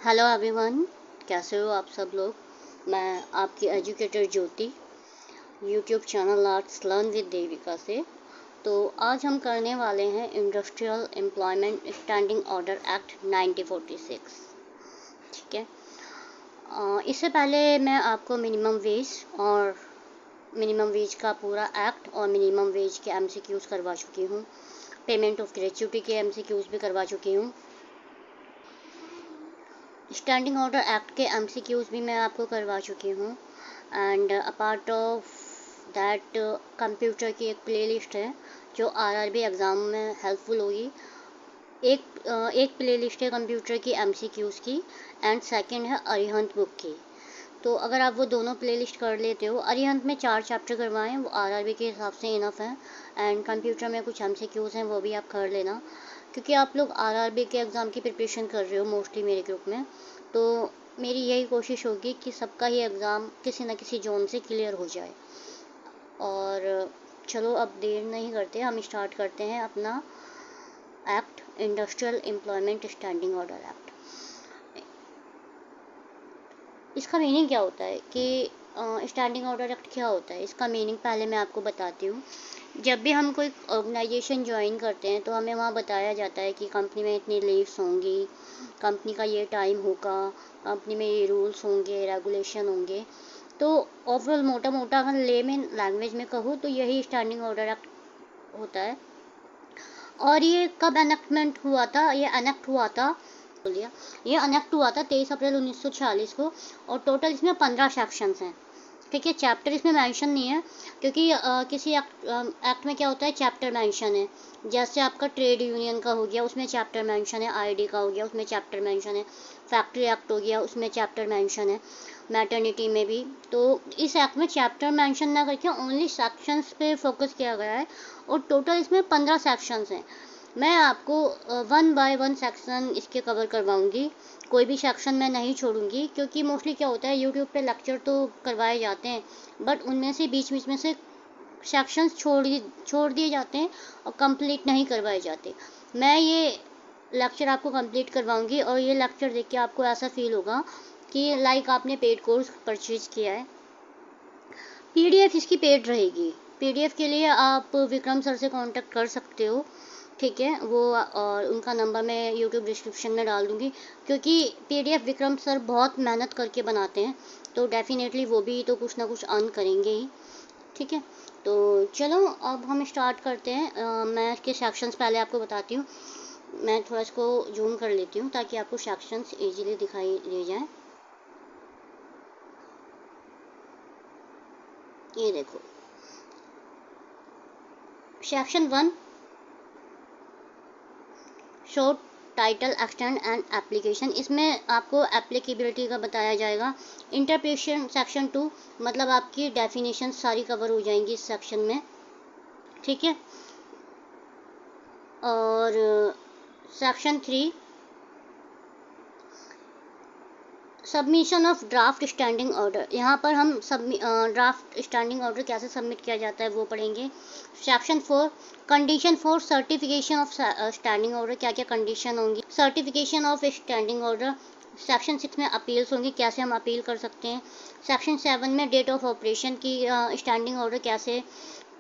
Hello everyone, कैसे हो आप सब लोग। मैं आपकी educator Jyoti, YouTube channel arts learn with Devika से। तो आज हम करने वाले हैं industrial employment standing order act 1946। ठीक है। इससे पहले मैं आपको मिनिमम वेज का पूरा एक्ट और मिनिमम वेज के एमसीक्यूज करवा चुकी हूँ। पेमेंट ऑफ ग्रेच्युटी के एमसीक्यूज भी करवा चुकी हूँ। स्टैंडिंग ऑर्डर एक्ट के एमसीक्यूज भी मैं आपको करवा चुकी हूँ। And apart of that computer की एक प्लेलिस्ट है जो आरआरबी एग्ज़ाम में हेल्पफुल होगी। एक प्लेलिस्ट है कंप्यूटर की एमसीक्यूज की, एंड सेकंड है अरिहंत बुक की। तो अगर आप वो दोनों प्लेलिस्ट कर लेते हो, अरिहंत में 4 चैप्टर करवाएं, वो आरआरबी के हिसाब से इनफ है। एंड कंप्यूटर में कुछ एमसीक्यूज हैं, वो भी आप कर लेना, क्योंकि आप लोग आरआरबी के एग्ज़ाम की प्रिपरेशन कर रहे हो मोस्टली मेरे ग्रुप में। तो मेरी यही कोशिश होगी कि सबका ही एग्ज़ाम किसी न किसी जोन से क्लियर हो जाए। और चलो अब देर नहीं करते, हम स्टार्ट करते हैं अपना act, industrial employment standing order act. इसका मीनिंग क्या होता है कि स्टैंडिंग ऑर्डर एक्ट क्या होता है, इसका मीनिंग पहले मैं आपको बताती हूँ। जब भी हम कोई ऑर्गेनाइजेशन ज्वाइन करते हैं तो हमें वहाँ बताया जाता है कि कंपनी में इतनी लीव्स होंगी, कंपनी का ये टाइम होगा, कंपनी में ये रूल्स होंगे, रेगुलेशन होंगे। तो ओवरऑल मोटा मोटा अगर लेमन लैंग्वेज में कहूँ तो यही स्टैंडिंग ऑर्डर एक्ट होता है। और ये कब एनेक्टमेंट हुआ था, ये अनेक्ट हुआ था 23 अप्रैल 1946 को। और टोटल इसमें 15 सेक्शंस हैं। ठीक है, चैप्टर इसमें मेंशन नहीं है, क्योंकि किसी एक्ट में क्या होता है, चैप्टर मेंशन है। जैसे आपका ट्रेड यूनियन का हो गया, उसमें चैप्टर मेंशन है। आईडी का हो गया, उसमें चैप्टर मेंशन है। फैक्ट्री एक्ट हो गया, उसमें चैप्टर मेंशन है। मैटरनिटी में भी। तो इस एक्ट में चैप्टर मेंशन ना करके ओनली सेक्शंस पे फोकस किया गया है। और टोटल इसमें 15 सेक्शंस हैं। मैं आपको 1 बाय 1 सेक्शन इसके कवर करवाऊंगी, कोई भी सेक्शन मैं नहीं छोड़ूंगी, क्योंकि मोस्टली क्या होता है, यूट्यूब पे लेक्चर तो करवाए जाते हैं, बट उनमें से बीच बीच में से सेक्शंस छोड़ दिए जाते हैं और कंप्लीट नहीं करवाए जाते। मैं ये लेक्चर आपको कंप्लीट करवाऊंगी, और ये लेक्चर देख के आपको ऐसा फील होगा कि लाइक आपने पेड कोर्स परचेज किया है। पीडीएफ इसकी पेड रहेगी। पीडीएफ के लिए आप विक्रम सर से कांटेक्ट कर सकते हो। ठीक है, वो और उनका नंबर मैं यूट्यूब डिस्क्रिप्शन में डाल दूँगी, क्योंकि पीडीएफ विक्रम सर बहुत मेहनत करके बनाते हैं, तो डेफिनेटली वो भी तो कुछ ना कुछ अर्न करेंगे ही। ठीक है, तो चलो अब हम स्टार्ट करते हैं। मैं इसके सेक्शंस पहले आपको बताती हूँ। मैं थोड़ा इसको जूम कर लेती हूँ ताकि आपको सेक्शंस ईजिली दिखाई दे जाए। ये देखो, section 1, short title extend and application. इसमें आपको एप्लीकेबिलिटी का बताया जाएगा। इंटरप्रिटेशन सेक्शन 2, मतलब आपकी डेफिनेशन सारी कवर हो जाएंगी इस सेक्शन में। ठीक है, और section 3, submission of draft standing order. यहाँ पर हम ड्राफ्ट स्टैंडिंग ऑर्डर कैसे सबमिट किया जाता है वो पढ़ेंगे। Section 4, condition for certification of standing order, क्या क्या कंडीशन होंगी certification of standing order. Section 6 में अपील्स होंगी, कैसे हम अपील कर सकते हैं। सेक्शन 7 में डेट ऑफ ऑपरेशन की, स्टैंडिंग ऑर्डर कैसे,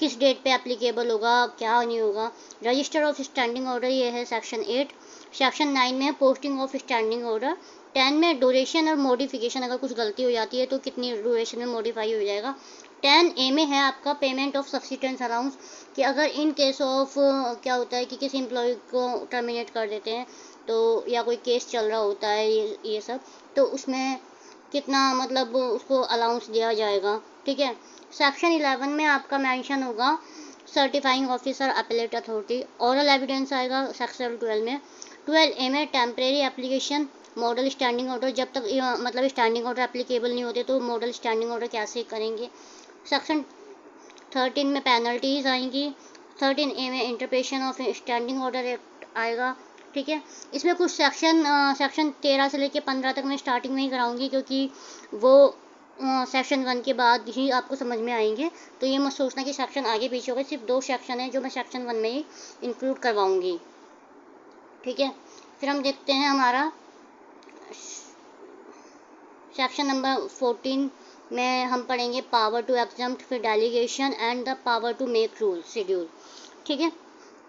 किस डेट पे एप्लीकेबल होगा, क्या नहीं होगा। रजिस्टर ऑफ स्टैंडिंग ऑर्डर, ये है सेक्शन 8। सेक्शन 9 में पोस्टिंग ऑफ स्टैंडिंग ऑर्डर। 10 में ड्यूरेशन और मॉडिफिकेशन, अगर कुछ गलती हो जाती है तो कितनी ड्यूरेशन में मॉडिफाई हो जाएगा। 10A में है आपका पेमेंट ऑफ सब्सिडेंस अलाउंस, कि अगर इन केस ऑफ क्या होता है कि किसी एम्प्लॉय को टर्मिनेट कर देते हैं, तो या कोई केस चल रहा होता है ये सब, तो उसमें कितना मतलब उसको अलाउंस दिया जाएगा। ठीक है, सेक्शन 11 में आपका मेंशन होगा certifying officer appellate authority. Oral evidence आएगा सेक्शन 12 में। 12A में temporary application model standing order, जब तक मतलब स्टैंडिंग ऑर्डर एप्लीकेबल नहीं होते तो मॉडल स्टैंडिंग ऑर्डर कैसे करेंगे। सेक्शन 13 में पेनल्टीज आएंगी। 13A में interpretation of standing order act आएगा। ठीक है, इसमें कुछ सेक्शन 13 से लेकर 15 तक मैं स्टार्टिंग में ही कराऊंगी, क्योंकि वो सेक्शन 1 के बाद ही आपको समझ में आएंगे। तो ये मत सोचना कि सेक्शन आगे पीछे होगा, सिर्फ 2 सेक्शन है जो मैं सेक्शन 1 में ही इंक्लूड करवाऊंगी। ठीक है, फिर हम देखते हैं हमारा सेक्शन नंबर 14 में हम पढ़ेंगे पावर टू एग्जम्प्ट, फिर delegation and the power to make rule schedule. ठीक है,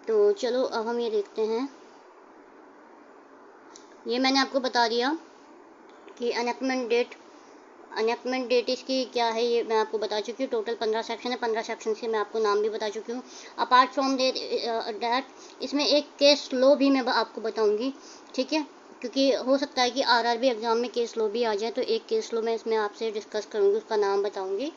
तो चलो अब हम ये देखते हैं। ये मैंने आपको बता दिया कि अनएक्टमेंट डेट इसकी क्या है, ये मैं आपको बता चुकी हूँ। टोटल 15 सेक्शन है, 15 सेक्शन से मैं आपको नाम भी बता चुकी हूँ। अपार्ट फ्रॉम दैट इसमें एक केस लॉ भी मैं आपको बताऊँगी। ठीक है, क्योंकि हो सकता है कि आरआरबी एग्ज़ाम में केस लॉ भी आ जाए, तो एक केस लॉ मैं इसमें आपसे डिस्कस करूँगी, उसका नाम बताऊँगी।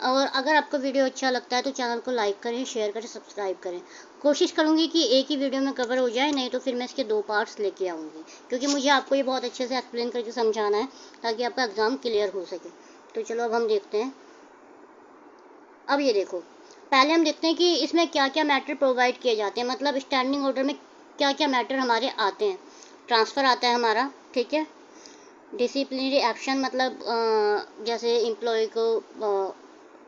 और अगर आपको वीडियो अच्छा लगता है तो चैनल को लाइक करें, शेयर करें, सब्सक्राइब करें। कोशिश करूँगी कि एक ही वीडियो में कवर हो जाए, नहीं तो फिर मैं इसके 2 पार्ट्स लेके आऊँगी, क्योंकि मुझे आपको ये बहुत अच्छे से एक्सप्लेन करके समझाना है ताकि आपका एग्ज़ाम क्लियर हो सके। तो चलो अब हम देखते हैं। अब ये देखो, पहले हम देखते हैं कि इसमें क्या क्या मैटर प्रोवाइड किए जाते हैं, मतलब स्टैंडिंग ऑर्डर में क्या क्या मैटर हमारे आते हैं। ट्रांसफ़र आता है हमारा, ठीक है। डिसिप्लिनरी एक्शन मतलब जैसे एम्प्लॉय को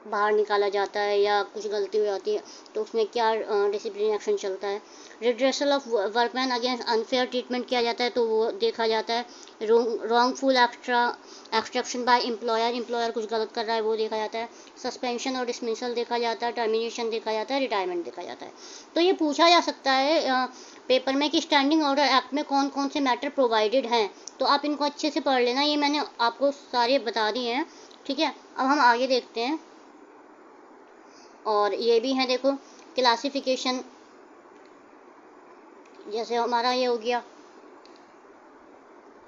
बाहर निकाला जाता है या कुछ गलती हो जाती है तो उसमें क्या डिसिप्लिनरी एक्शन चलता है। Redressal of workman against unfair treatment किया जाता है तो वो देखा जाता है। रॉन्गफुल एक्सट्रैक्शन बाय एम्प्लॉयर कुछ गलत कर रहा है वो देखा जाता है। सस्पेंशन और डिसमिसल देखा जाता है। टर्मिनेशन देखा जाता है। रिटायरमेंट देखा जाता है। तो ये पूछा जा सकता है पेपर में कि स्टैंडिंग ऑर्डर एक्ट में कौन कौन से मैटर प्रोवाइडेड हैं, तो आप इनको अच्छे से पढ़ लेना। ये मैंने आपको सारे बता दिए हैं, ठीक है। अब हम आगे देखते हैं। और ये भी है, देखो, क्लासिफिकेशन, जैसे हमारा ये हो गया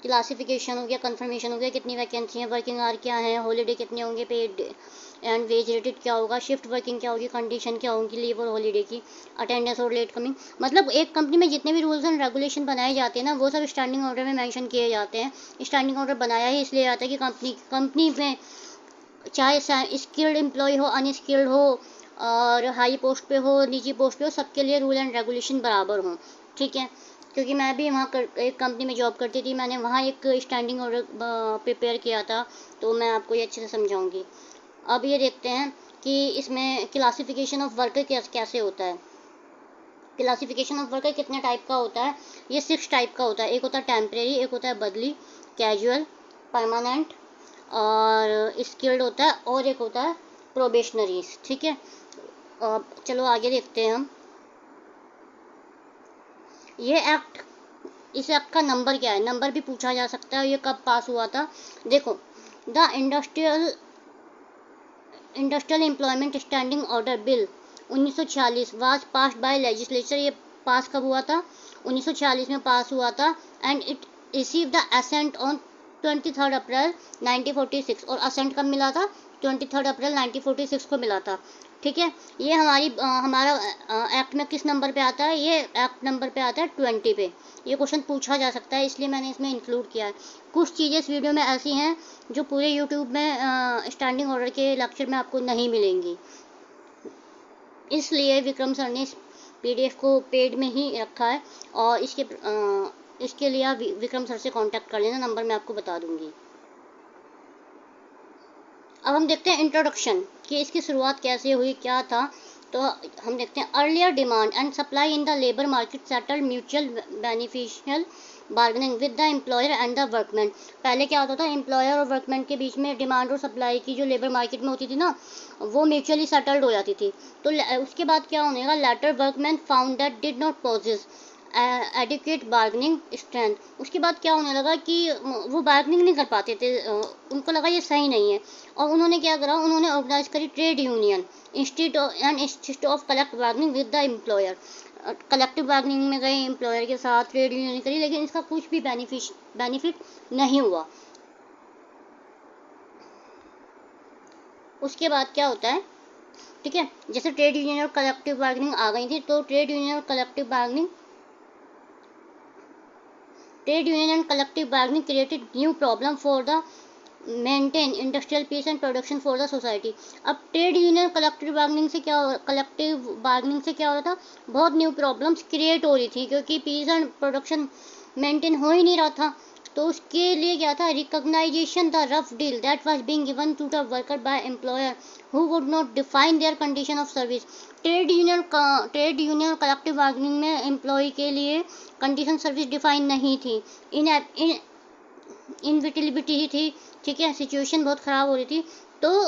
क्लासिफिकेशन हो गया, कंफर्मेशन हो गया, कितनी वैकेंसी है, वर्किंग आवर क्या है, हॉलीडे कितने होंगे, पेड एंड वेज रेटेड क्या होगा, शिफ्ट वर्किंग क्या होगी, कंडीशन क्या होगी लीव और हॉलीडे की, अटेंडेंस और लेट कमिंग। मतलब एक कंपनी में जितने भी रूल्स एंड रेगुलेशन बनाए जाते हैं ना, वो सब स्टैंडिंग ऑर्डर में मेंशन किए जाते हैं। स्टैंडिंग ऑर्डर बनाया ही इसलिए जाता है कि कंपनी में चाहे स्किल्ड एम्प्लॉय हो, अनस्किल्ड हो, और हाई पोस्ट पे हो, निजी पोस्ट पे हो, सबके लिए रूल एंड रेगुलेशन बराबर हों, ठीक है। क्योंकि मैं भी वहाँ एक कंपनी में जॉब करती थी, मैंने वहाँ एक स्टैंडिंग ऑर्डर प्रिपेयर किया था, तो मैं आपको ये अच्छे से समझाऊंगी। अब ये देखते हैं कि इसमें क्लासिफिकेशन ऑफ वर्कर कैसे होता है। क्लासिफिकेशन ऑफ वर्कर कितने टाइप का होता है, ये 6 टाइप का होता है। एक होता है टेम्परेरी, एक होता है बदली, कैजुअल, परमानेंट और स्किल्ड होता है, और एक होता है प्रोबेशनरीज, ठीक है। चलो आगे देखते हैं हम। ये एक्ट, इस एक्ट का नंबर क्या है, नंबर भी पूछा जा सकता है। ये कब पास हुआ था, देखो, the industrial employment standing order bill 1946 was passed by legislature. ये पास कब हुआ था, 1946 में पास हुआ था। And it receive the assent on 23 April 1946, और असेंट कब मिला था, 23 अप्रैल 1946 को मिला था, ठीक है। ये हमारा एक्ट में किस नंबर पे आता है, ये एक्ट नंबर पे आता है 20 पे। ये क्वेश्चन पूछा जा सकता है, इसलिए मैंने इसमें इंक्लूड किया है। कुछ चीज़ें इस वीडियो में ऐसी हैं जो पूरे यूट्यूब में स्टैंडिंग ऑर्डर के लेक्चर में आपको नहीं मिलेंगी, इसलिए विक्रम सर ने इस PDF को पेड में ही रखा है। और इसके लिए आप विक्रम सर से कांटेक्ट कर लेना, नंबर मैं आपको बता दूंगी। अब हम देखते हैं इंट्रोडक्शन, कि इसकी शुरुआत कैसे हुई, क्या था। तो हम देखते हैं, earlier demand and supply in the labour market settle mutual beneficial bargaining with the employer and the workman. पहले क्या होता था, एम्प्लॉयर और वर्कमैन के बीच में डिमांड और सप्लाई की जो लेबर मार्केट में होती थी ना, वो म्यूचुअली सेटल्ड हो जाती थी। तो उसके बाद क्या होने लगा, later workman found that did not possess adequate bargaining strength. उसके बाद क्या होने लगा कि वो बार्गेनिंग नहीं कर पाते थे, उनको लगा ये सही नहीं है, और उन्होंने क्या करा, उन्होंने ऑर्गेनाइज करी trade union institute of collective bargaining with the employer. Collective bargaining में गए एम्प्लॉयर के साथ, ट्रेड यूनियन करी, लेकिन इसका कुछ भी बेनिफिट नहीं हुआ। उसके बाद क्या होता है, ठीक है, जैसे ट्रेड यूनियन और कलेक्टिव बार्गेनिंग आ गई थी, तो ट्रेड यूनियन और collective bargaining created new problem for the maintain industrial peace and production for the society। अब ट्रेड यूनियन कलेक्टिव बार्गेनिंग से क्या हो रहा था, बहुत न्यू प्रॉब्लम्स क्रिएट हो रही थी, क्योंकि पीस एंड प्रोडक्शन मेंटेन हो ही नहीं रहा था। तो उसके लिए क्या था, recognisation the rough deal that was being given to the worker by employer who would not define their condition of service. Trade union collective bargaining में एम्प्लॉय के लिए कंडीशन सर्विस डिफाइन नहीं थी। इनविटिलिबिलिटी ही थी, ठीक है, सिचुएशन बहुत ख़राब हो रही थी। तो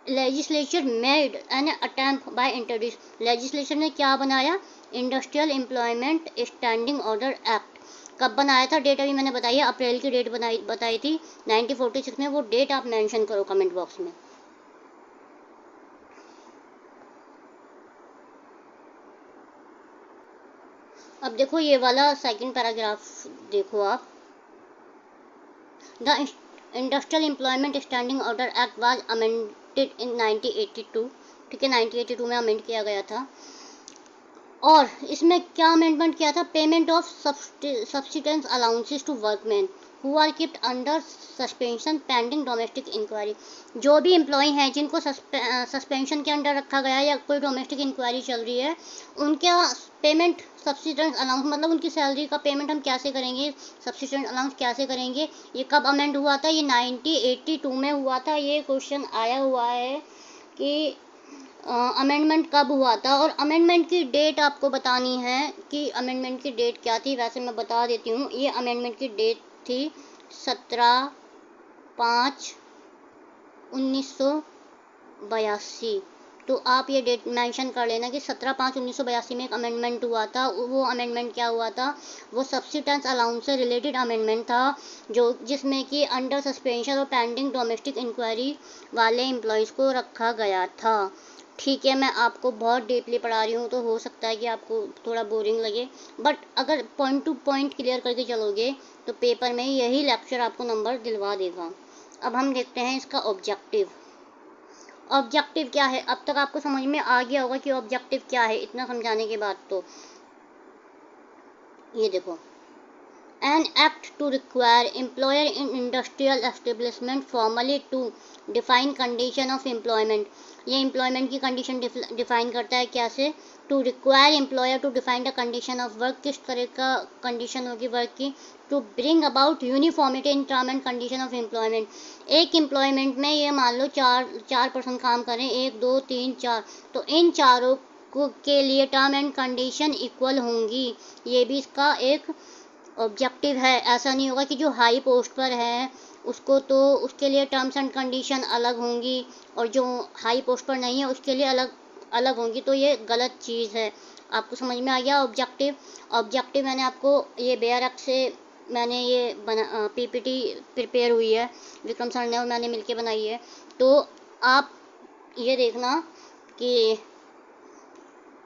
legislature made an attempt bye introduce, legislature ने क्या बनाया, industrial employment standing order act. कब बनाया था, डेट अभी मैंने बताई है, अप्रैल की डेट बताई थी 1946 में। वो डेट आप मेंशन करो कमेंट बॉक्स में। अब देखो ये वाला सेकंड पैराग्राफ देखो आप, the industrial employment standing order act was amended in 1982, ठीक है, 1982 में अमेंड किया गया था। और इसमें क्या अमेंडमेंट किया था, payment of subsistence allowances to workman who are keeped under suspension pending domestic inquiry. जो भी एम्प्लॉय हैं जिनको सस्पेंशन के अंडर रखा गया है या कोई डोमेस्टिक इंक्वायरी चल रही है, उनका पेमेंट सब्सिडेंस अलाउंस, मतलब उनकी सैलरी का पेमेंट हम कैसे करेंगे, सब्सिडेंस अलाउंस कैसे करेंगे। ये कब अमेंड हुआ था, ये 1982 में हुआ था। ये क्वेश्चन आया हुआ है कि अमेंडमेंट कब हुआ था, और अमेंडमेंट की डेट आपको बतानी है कि अमेंडमेंट की डेट क्या थी। वैसे मैं बता देती हूँ, ये अमेंडमेंट की डेट थी 17/5/1982। तो आप ये डेट मेंशन कर लेना कि 17/5/1982 में एक अमेंडमेंट हुआ था। वो अमेंडमेंट क्या हुआ था, वो सब्सिडेंस अलाउंस से रिलेटेड अमेंडमेंट था, जो जिसमें कि अंडर सस्पेंशन और पेंडिंग डोमेस्टिक इंक्वायरी वाले एम्प्लॉयज़ को रखा गया था। ठीक है, मैं आपको बहुत डीपली पढ़ा रही हूँ तो हो सकता है कि आपको थोड़ा बोरिंग लगे, बट अगर पॉइंट टू पॉइंट क्लियर करके चलोगे तो पेपर में यही लेक्चर आपको नंबर दिलवा देगा। अब हम देखते हैं इसका ऑब्जेक्टिव। ऑब्जेक्टिव क्या है, अब तक आपको समझ में आ गया होगा कि ऑब्जेक्टिव क्या है। इतना समझाने के बाद तो ये देखो, an act to require employer in industrial establishment formally to define condition of employment। ये employment की condition define करता है कैसे, to require employer to define the condition of work, किस तरह का condition होगी work की, to bring about uniformity in term and condition of employment। एक employment में ये मान लो चार पर्सन काम करें, 1 2 3 4, तो इन चारों के लिए टर्म एंड कंडीशन इक्वल होंगी। ये भी इसका एक ऑब्जेक्टिव है। ऐसा नहीं होगा कि जो हाई पोस्ट पर है उसको तो उसके लिए टर्म्स एंड कंडीशन अलग होंगी और जो हाई पोस्ट पर नहीं है उसके लिए अलग अलग होंगी, तो ये गलत चीज़ है। आपको समझ में आ गया ऑब्जेक्टिव। ऑब्जेक्टिव मैंने आपको ये बेयर एक्ट से मैंने ये बना पीपीटी प्रिपेयर हुई है, विक्रम सर ने और मैंने मिलके बनाई है, तो आप ये देखना कि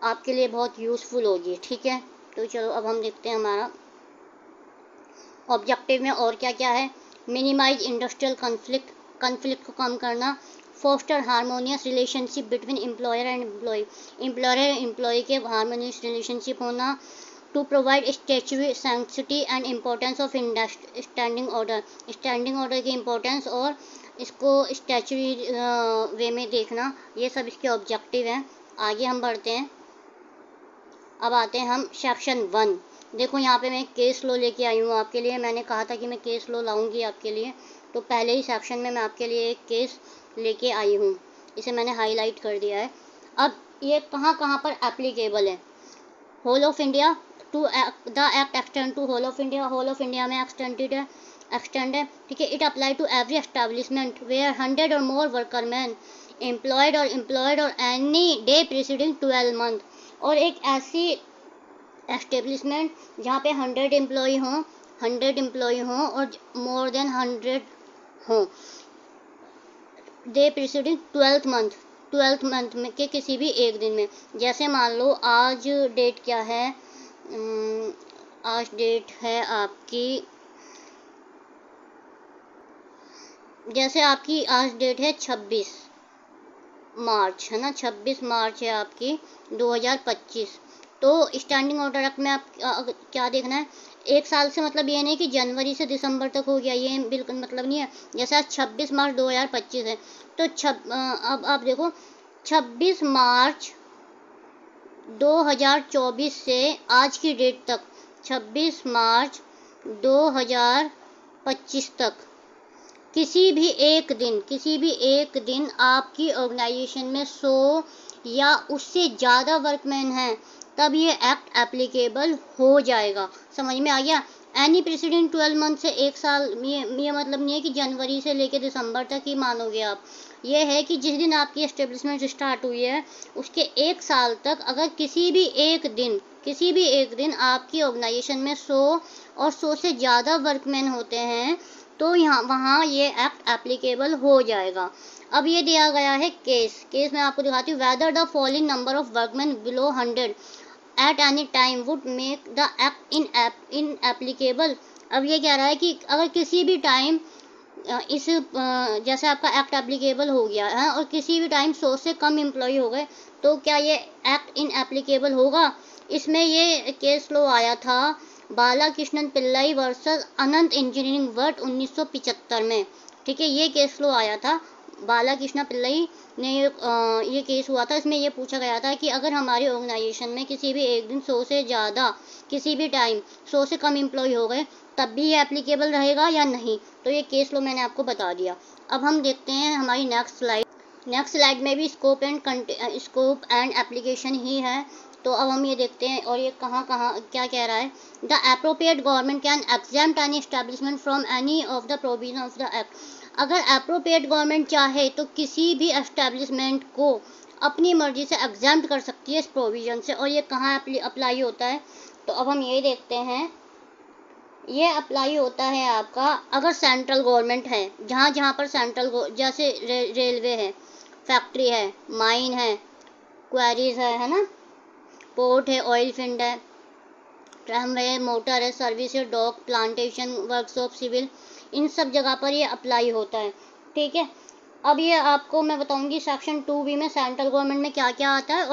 आपके लिए बहुत यूज़फुल होगी। ठीक है, तो चलो अब हम देखते हैं हमारा ऑब्जेक्टिव में और क्या क्या है। मिनिमाइज इंडस्ट्रियल कॉन्फ्लिक्ट को कम करना, foster harmonious relationship between employer and employee, employer and employee के हारमोनियस रिलेशनशिप होना, to provide statutory sanctity and importance of standing order, standing order की इम्पोर्टेंस और इसको स्टैच्यूटरी वे में देखना, ये सब इसके ऑब्जेक्टिव हैं। आगे हम बढ़ते हैं। अब आते हैं हम सेक्शन 1। देखो यहाँ पे मैं केस लॉ लेके आई हूँ आपके लिए। मैंने कहा था कि मैं केस लॉ लाऊंगी आपके लिए, तो पहले ही सेक्शन में मैं आपके लिए एक केस लेके आई हूँ, इसे मैंने हाईलाइट कर दिया है। अब ये कहाँ कहाँ पर एप्लीकेबल है, whole of India to the act extend to whole of India, whole of India में एक्सटेंड है, ठीक है। It apply to every establishment where 100 और मोर वर्करमैन एम्प्लॉयड और एनी डे प्रीसीडिंग 12 मंथ, और एक ऐसी एस्टेब्लिशमेंट जहाँ पे 100 एम्प्लॉय हों और मोर देन 100 हों, डे प्रीसीडिंग 12th मंथ में के किसी भी एक दिन में। जैसे मान लो आज डेट क्या है, आज डेट है आपकी, जैसे आपकी आज डेट है 26 मार्च, है ना, 26 मार्च है आपकी 2025। तो स्टैंडिंग ऑर्डर एक्ट में आप क्या देखना है, एक साल से मतलब ये नहीं कि जनवरी से दिसंबर तक हो गया, ये बिल्कुल मतलब नहीं है। जैसे आज 26 मार्च 2025 है, तो अब आप देखो 26 मार्च 2024 से आज की डेट तक, 26 मार्च 2025 तक किसी भी एक दिन आपकी ऑर्गेनाइजेशन में 100 या उससे ज़्यादा वर्कमैन हैं, तब ये एक्ट एप्लीकेबल हो जाएगा। समझ में आ गया। एनी प्रीसीडिंग 12 मंथ से एक साल, ये मतलब नहीं है कि जनवरी से लेकर दिसंबर तक ही मानोगे आप। ये है कि जिस दिन आपकी एस्टेब्लिशमेंट स्टार्ट हुई है उसके एक साल तक अगर किसी भी एक दिन आपकी ऑर्गेनाइजेशन में 100 और 100 से ज़्यादा वर्कमैन होते हैं तो यहाँ वहाँ ये एक्ट एप्लीकेबल हो जाएगा। अब ये दिया गया है केस मैं आपको दिखाती हूँ। Whether the following number of workman below 100 at any time would make the act in applicable. अब ये कह रहा है कि अगर किसी भी टाइम इस जैसे आपका एक्ट एप्लीकेबल हो गया है और किसी भी टाइम 100 से कम एम्प्लॉय हो गए तो क्या ये एक्ट इन एप्लीकेबल होगा। इसमें ये केस लो आया था बालाकृष्णन पिल्लाई वर्सेस अनंत इंजीनियरिंग वर्ट 1975 में। ठीक है, ये केस लो आया था बालाकृष्ण पिल्लाई ने, ये केस हुआ था। इसमें ये पूछा गया था कि अगर हमारी ऑर्गेनाइजेशन में किसी भी एक दिन 100 से ज़्यादा किसी भी टाइम 100 से कम एम्प्लॉय हो गए तब भी ये एप्लीकेबल रहेगा या नहीं। तो ये केस लो मैंने आपको बता दिया। अब हम देखते हैं हमारी नेक्स्ट स्लाइड में भी स्कोप एंड एप्लीकेशन ही है। तो अब हम ये देखते हैं और ये कहाँ क्या कह रहा है। The appropriate government can exempt any establishment from any of the provision of the act. अगर एप्रोप्रिएट गवर्नमेंट चाहे तो किसी भी एस्टैब्लिशमेंट को अपनी मर्जी से एग्जेम्प्ट कर सकती है इस प्रोविजन से। और ये कहाँ अप्लाई होता है, तो अब हम ये देखते हैं। ये अप्लाई होता है आपका अगर सेंट्रल गवर्नमेंट है, जहाँ पर जैसे रेलवे है, फैक्ट्री है, माइन है, क्वारीज है ना, पोर्ट है, ऑयल फील्ड है, ट्रामवे, मोटर है, सर्विस है, डॉक, प्लांटेशन, वर्कशॉप, सिविल, इन सब जगह पर ये अप्लाई होता है। ठीक है, अब ये आपको मैं बताऊंगी सेक्शन 2B में सेंट्रल गवर्नमेंट में क्या क्या आता है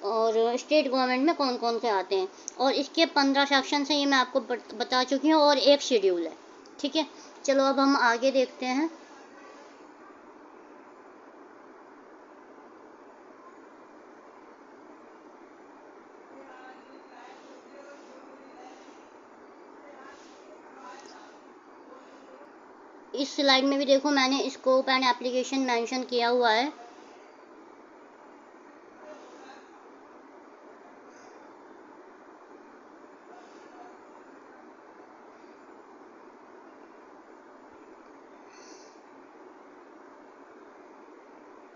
और स्टेट गवर्नमेंट में कौन कौन से आते हैं। और इसके 15 सेक्शन से ये मैं आपको बता चुकी हूँ और एक शेड्यूल है। ठीक है, चलो अब हम आगे देखते हैं। इस स्लाइड में भी देखो मैंने स्कोप एंड एप्लीकेशन मेंशन किया हुआ है।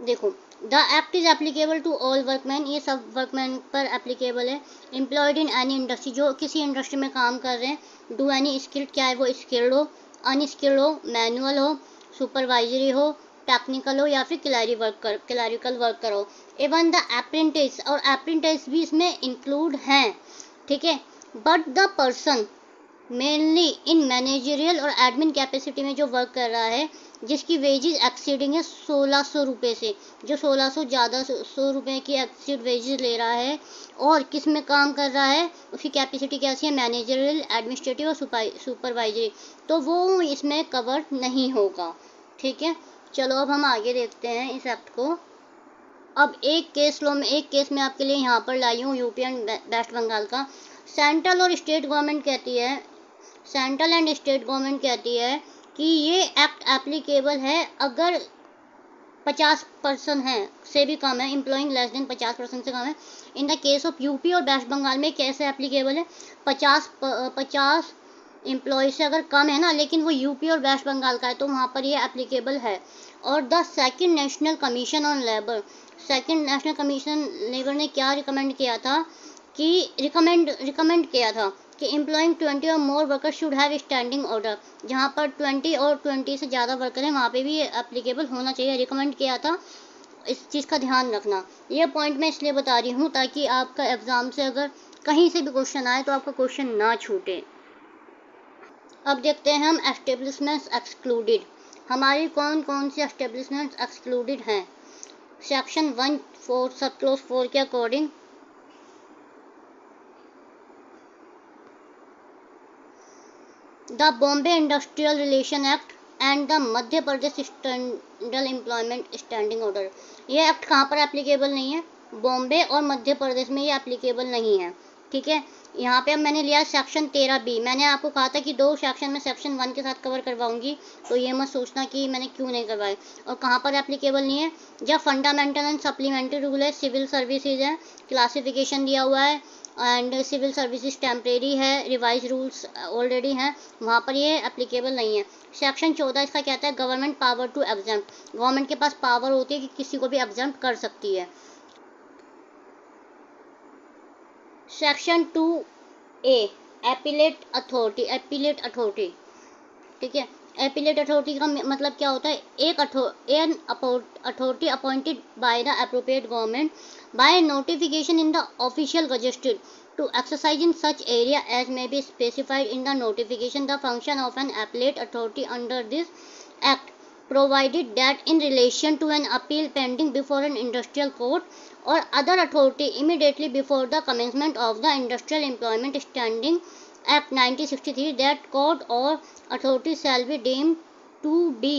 देखो, the act is applicable to all workman, ये सब वर्कमैन पर एप्लीकेबल है। एम्प्लॉयड इन एनी इंडस्ट्री, जो किसी इंडस्ट्री में काम कर रहे हैं। डू एनी स्किल्ड, क्या है वो स्किल्ड हो, अनस्किल्ड हो, मैनुअल हो, सुपरवाइजरी हो, टेक्निकल हो या फिर क्लैरिकल वर्कर हो। इवन द अप्रेंटिस, और अप्रेंटिस भी इसमें इंक्लूड हैं। ठीक है, but the person mainly in managerial और एडमिन कैपेसिटी में जो वर्क कर रहा है जिसकी वेजेस एक्सीडिंग है 1600 रुपये से, जो 1600 ज़्यादा 100 रुपये की एक्सीड वेजेस ले रहा है और किस में काम कर रहा है, उसकी कैपेसिटी कैसी है, मैनेजरियल, एडमिनिस्ट्रेटिव और सुपरवाइजरी, तो वो इसमें कवर नहीं होगा। ठीक है, चलो अब हम आगे देखते हैं इस एक्ट को। अब एक केस में आपके लिए यहाँ पर लाई हूँ यूपी एंड वेस्ट बंगाल का। सेंट्रल एंड स्टेट गवर्नमेंट कहती है कि ये एक्ट एप्लीकेबल है अगर 50% है से भी कम है, एम्प्लॉइंग लेस देन 50% से कम है। In the case of UP और वेस्ट बंगाल में कैसे एप्लीकेबल है, 50 एम्प्लॉय से अगर कम है ना, लेकिन वो यूपी और वेस्ट बंगाल का है तो वहाँ पर ये एप्लीकेबल है। और the second national commission on labour ने क्या रिकमेंड किया था कि एम्प्लॉइंग 20 और more worker should have standing order. जहाँ पर 20 और 20 से ज़्यादा वर्कर हैं वहाँ पे भी ये एप्लीकेबल होना चाहिए, रिकमेंड किया था। इस चीज़ का ध्यान रखना। ये पॉइंट मैं इसलिए बता रही हूँ ताकि आपका एग्ज़ाम से अगर कहीं से भी क्वेश्चन आए तो आपका क्वेश्चन ना छूटे। अब देखते हैं हम एस्टेब्लिशमेंट्स एक्सक्लूडेड। हमारी कौन कौन सी एस्टेब्लिशमेंट्स एक्सक्लूडेड हैं। सेक्शन 1(4) सब क्लोज 4 के according the Bombay industrial relation act and the Madhya Pradesh standard employment standing order. ये एक्ट कहाँ पर एप्लीकेबल नहीं है, बॉम्बे और मध्य प्रदेश में ये एप्लीकेबल नहीं है। ठीक है, यहाँ पे अब मैंने लिया सेक्शन 13B। मैंने आपको कहा था कि 2 सेक्शन में सेक्शन 1 के साथ कवर करवाऊंगी, तो ये मत सोचना कि मैंने क्यों नहीं करवाए। और कहाँ पर एप्लीकेबल नहीं है, जब फंडामेंटल एंड सप्लीमेंट्री रूल है, सिविल सर्विसेज है, क्लासिफिकेशन दिया हुआ है, एंड सिविल सर्विसेज टेम्परेरी है, रिवाइज रूल्स ऑलरेडी हैं, वहाँ पर ये एप्लीकेबल नहीं है। सेक्शन 14 इसका कहता है government power to exempt, government के पास पावर होती है कि किसी को भी एग्जेम्प्ट कर सकती है। Section 2A appellate authority, appellate authority, ठीक है। एपीलेट अथॉरिटी का मतलब क्या होता है, एक authority appointed by the appropriate government by notification in the official gazetted to exercise in such area as may be specified in the notification the function of an appellate authority under this act, provided that in relation to an appeal pending before an industrial court or other authority immediately before the commencement of the Industrial Employment Standing Act 1963 that court or authority shall be deemed to be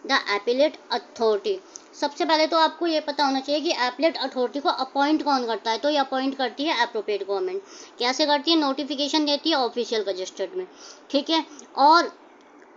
the appellate authority। सबसे पहले तो आपको ये पता होना चाहिए कि appellate authority को अपॉइंट कौन करता है, तो ये अपॉइंट करती है एप्रोप्रिएट गवर्नमेंट। कैसे करती है, नोटिफिकेशन देती है ऑफिशियल गजेटेड में, ठीक है। और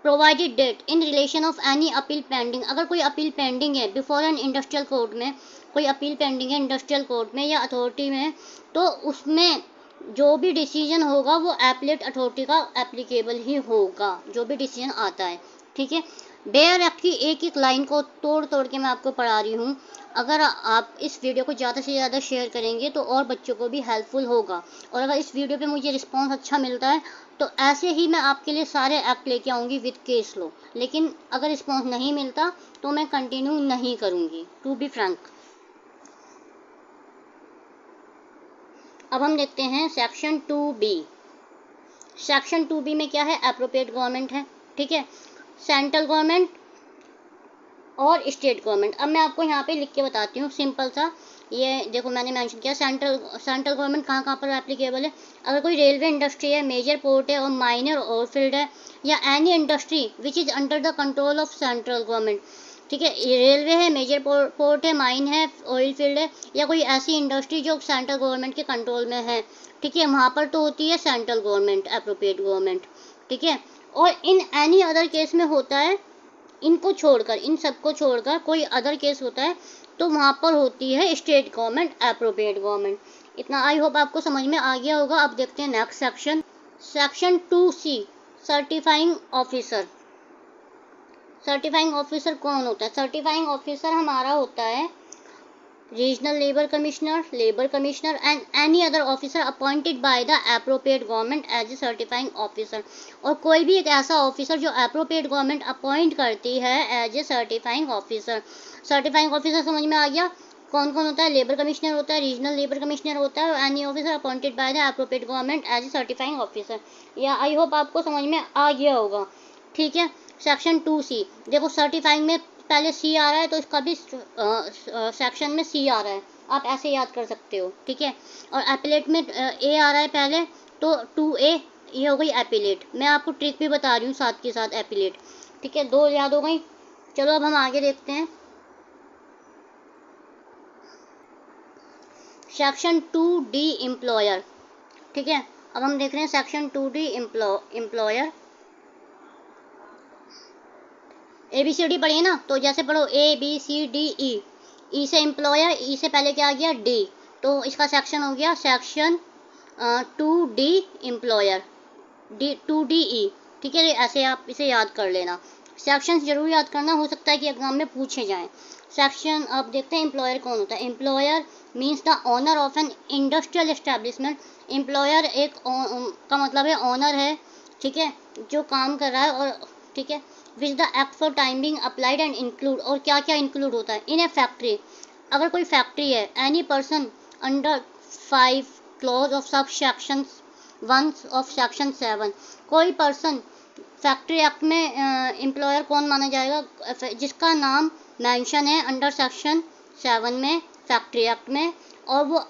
provided that in relation of any appeal pending, अगर कोई अपील पेंडिंग है बिफोर एन इंडस्ट्रियल कोर्ट में, कोई अपील पेंडिंग है इंडस्ट्रियल कोर्ट में या अथॉरिटी में, तो उसमें जो भी डिसीजन होगा वो एपलेट अथॉरिटी का एप्लीकेबल ही होगा, जो भी डिसीजन आता है, ठीक है। बेयर एक्ट की एक एक लाइन को तोड़ तोड़ के मैं आपको पढ़ा रही हूँ। अगर आप इस वीडियो को ज़्यादा से ज़्यादा शेयर करेंगे तो और बच्चों को भी हेल्पफुल होगा, और अगर इस वीडियो पे मुझे रिस्पांस अच्छा मिलता है तो ऐसे ही मैं आपके लिए सारे एक्ट लेके आऊँगी विद केस लो, लेकिन अगर रिस्पांस नहीं मिलता तो मैं कंटिन्यू नहीं करूँगी, टू बी फ्रैंक। अब हम देखते हैं सेक्शन 2B। सेक्शन 2B में क्या है, एप्रोप्रिएट गवर्नमेंट है, ठीक है, सेंट्रल गवर्नमेंट और स्टेट गवर्नमेंट। अब मैं आपको यहाँ पे लिख के बताती हूँ सिंपल सा, ये देखो मैंने मेंशन किया सेंट्रल गवर्नमेंट कहाँ कहाँ पर एप्लीकेबल है। अगर कोई रेलवे इंडस्ट्री है, मेजर पोर्ट है और माइनर ऑयल फील्ड है, या any industry which is under the control of central government, ठीक है, रेलवे है, मेजर पोर्ट है, माइन है, ऑयल फील्ड है, या कोई ऐसी इंडस्ट्री जो सेंट्रल गवर्नमेंट के कंट्रोल में है, ठीक है, वहाँ पर तो होती है सेंट्रल गवर्नमेंट, एप्रोप्रिएट गवर्नमेंट, ठीक है। और इन एनी अदर केस में होता है, इनको छोड़कर, इन सबको छोड़कर कोई अदर केस होता है तो वहाँ पर होती है स्टेट गवर्नमेंट, एप्रोप्रिएट गवर्नमेंट। इतना आई होप आपको समझ में आ गया होगा। अब देखते हैं next section, section 2C certifying officer. Certifying officer कौन होता है, सर्टिफाइंग ऑफिसर हमारा होता है regional labour commissioner and any other officer appointed by the appropriate government as a certifying officer, और कोई भी एक ऐसा ऑफिसर जो एप्रोप्रिएट गवर्नमेंट अपॉइंट करती है as a certifying officer. Certifying officer समझ में आ गया, कौन कौन होता है, लेबर कमिश्नर होता है, रीजनल लेबर कमिश्नर होता है, और any officer appointed by the appropriate government as a certifying officer. या आई होप आपको समझ में आ गया होगा, ठीक है। सेक्शन 2C, देखो सर्टिफाइंग में पहले C आ रहा है तो इसका भी सेक्शन में C आ रहा है, आप ऐसे याद कर सकते हो, ठीक है। और एपिलेट में A आ रहा है पहले, तो 2A ये हो गई एपिलेट। मैं आपको ट्रिक भी बता रही हूँ साथ के साथ एपिलेट, ठीक है, दो याद हो गई। चलो अब हम आगे देखते हैं सेक्शन 2D एम्प्लॉयर, ठीक है। अब हम देख रहे हैं सेक्शन 2D एम्प्लॉयर। ABCD पढ़िए ना, तो जैसे पढ़ो ABCDE, ई से एम्प्लॉयर, ई से पहले क्या आ गया D, तो इसका सेक्शन हो गया सेक्शन 2D एम्प्लॉयर, 2DE, ठीक है। ऐसे आप इसे याद कर लेना, सेक्शन जरूर याद करना, हो सकता है कि एग्जाम में पूछे जाएं। सेक्शन अब देखते हैं एम्प्लॉयर कौन होता है। Employer means the owner of an industrial establishment. Employer एक का मतलब है ऑनर है, ठीक है, जो काम कर रहा है, और ठीक है, which the act for time being applied and include, और क्या क्या इंक्लूड होता है इन ए फैक्ट्री। अगर कोई फैक्ट्री है, any person under 5 clause of sub section 1 of section 7, कोई पर्सन फैक्ट्री एक्ट में एम्प्लॉयर कौन माना जाएगा, जिसका नाम मेंशन है अंडर सेक्शन 7 में फैक्ट्री एक्ट में, और वो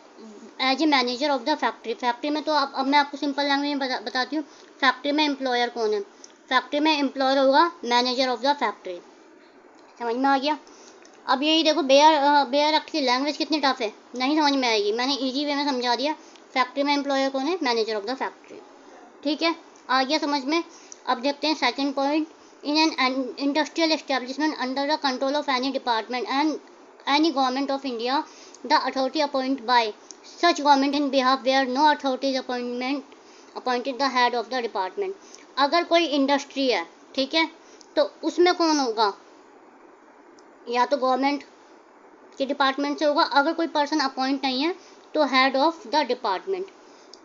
as a manager of the factory. Factory में तो अब मैं आपको सिंपल लैंग्वेज में बताती हूँ, फैक्ट्री में एम्प्लॉयर कौन है, फैक्ट्री में एम्प्लॉयर होगा मैनेजर ऑफ द फैक्ट्री। समझ में आ गया। अब यही देखो बेयर एक्ट की लैंग्वेज कितनी टफ है, नहीं समझ में आएगी, मैंने इजी वे में समझा दिया। फैक्ट्री में एम्प्लॉयर कौन है, मैनेजर ऑफ द फैक्ट्री, ठीक है, आ गया समझ में। अब देखते हैं second point, in an industrial establishment under the control of any department and any government of India the authority appoint by such government in behalf where no authorities appointed the head of the department. अगर कोई industry है, ठीक है, तो उसमें कौन होगा, या तो गवर्नमेंट के डिपार्टमेंट से होगा, अगर कोई पर्सन अपॉइंट नहीं है तो head of the department.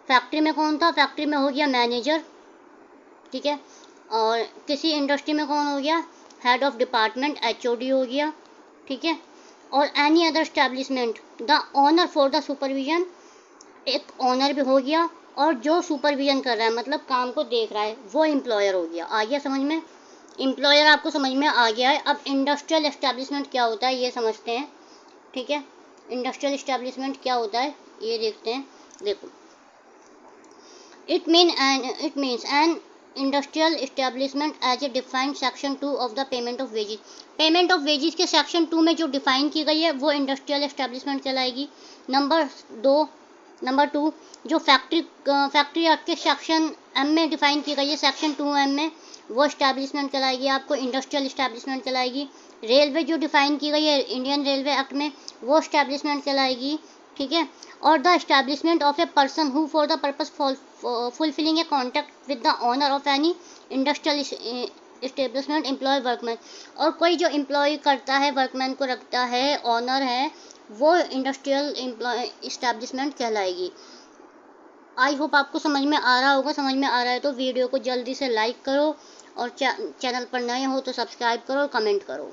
Factory में कौन था, फैक्ट्री में हो गया मैनेजर, ठीक है, और किसी इंडस्ट्री में कौन हो गया, हेड ऑफ डिपार्टमेंट, एचओडी हो गया, ठीक है, और any other establishment the owner for the supervision, एक ऑनर भी हो गया, और जो सुपरविजन कर रहा है मतलब काम को देख रहा है वो एम्प्लॉयर हो गया। आ गया समझ में, एम्प्लॉयर आपको समझ में आ गया है। अब इंडस्ट्रियल एस्टैब्लिशमेंट क्या होता है ये समझते हैं, ठीक है, इंडस्ट्रियल एस्टैब्लिशमेंट क्या होता है ये देखते हैं। देखो, it means an industrial establishment as a defined section 2 of the payment of wages. Payment of wages के सेक्शन 2 में जो डिफाइन की गई है वो इंडस्ट्रियल एस्टैब्लिशमेंट कहलाएगी। नंबर 2 जो फैक्ट्री एक्ट के सेक्शन एम में डिफाइन की गई है, सेक्शन 2M में, वो एस्टैब्लिशमेंट कहलाएगी, आपको इंडस्ट्रियल एस्टैब्लिशमेंट कहलाएगी। रेलवे जो डिफाइन की गई है इंडियन रेलवे एक्ट में, वो एस्टैब्लिशमेंट कहलाएगी, ठीक है। और the establishment of a person who for the purpose fulfilling a contract with the owner of any industrial establishment employ workman. और कोई जो एम्प्लॉय करता है, वर्कमैन को रखता है, ऑनर है, वो इंडस्ट्रियल एम्प्लॉय एस्टैब्लिशमेंट कहलाएगी। आई होप आपको समझ में आ रहा होगा। समझ में आ रहा है तो वीडियो को जल्दी से लाइक करो, और चैनल पर नए हो तो सब्सक्राइब करो और कमेंट करो।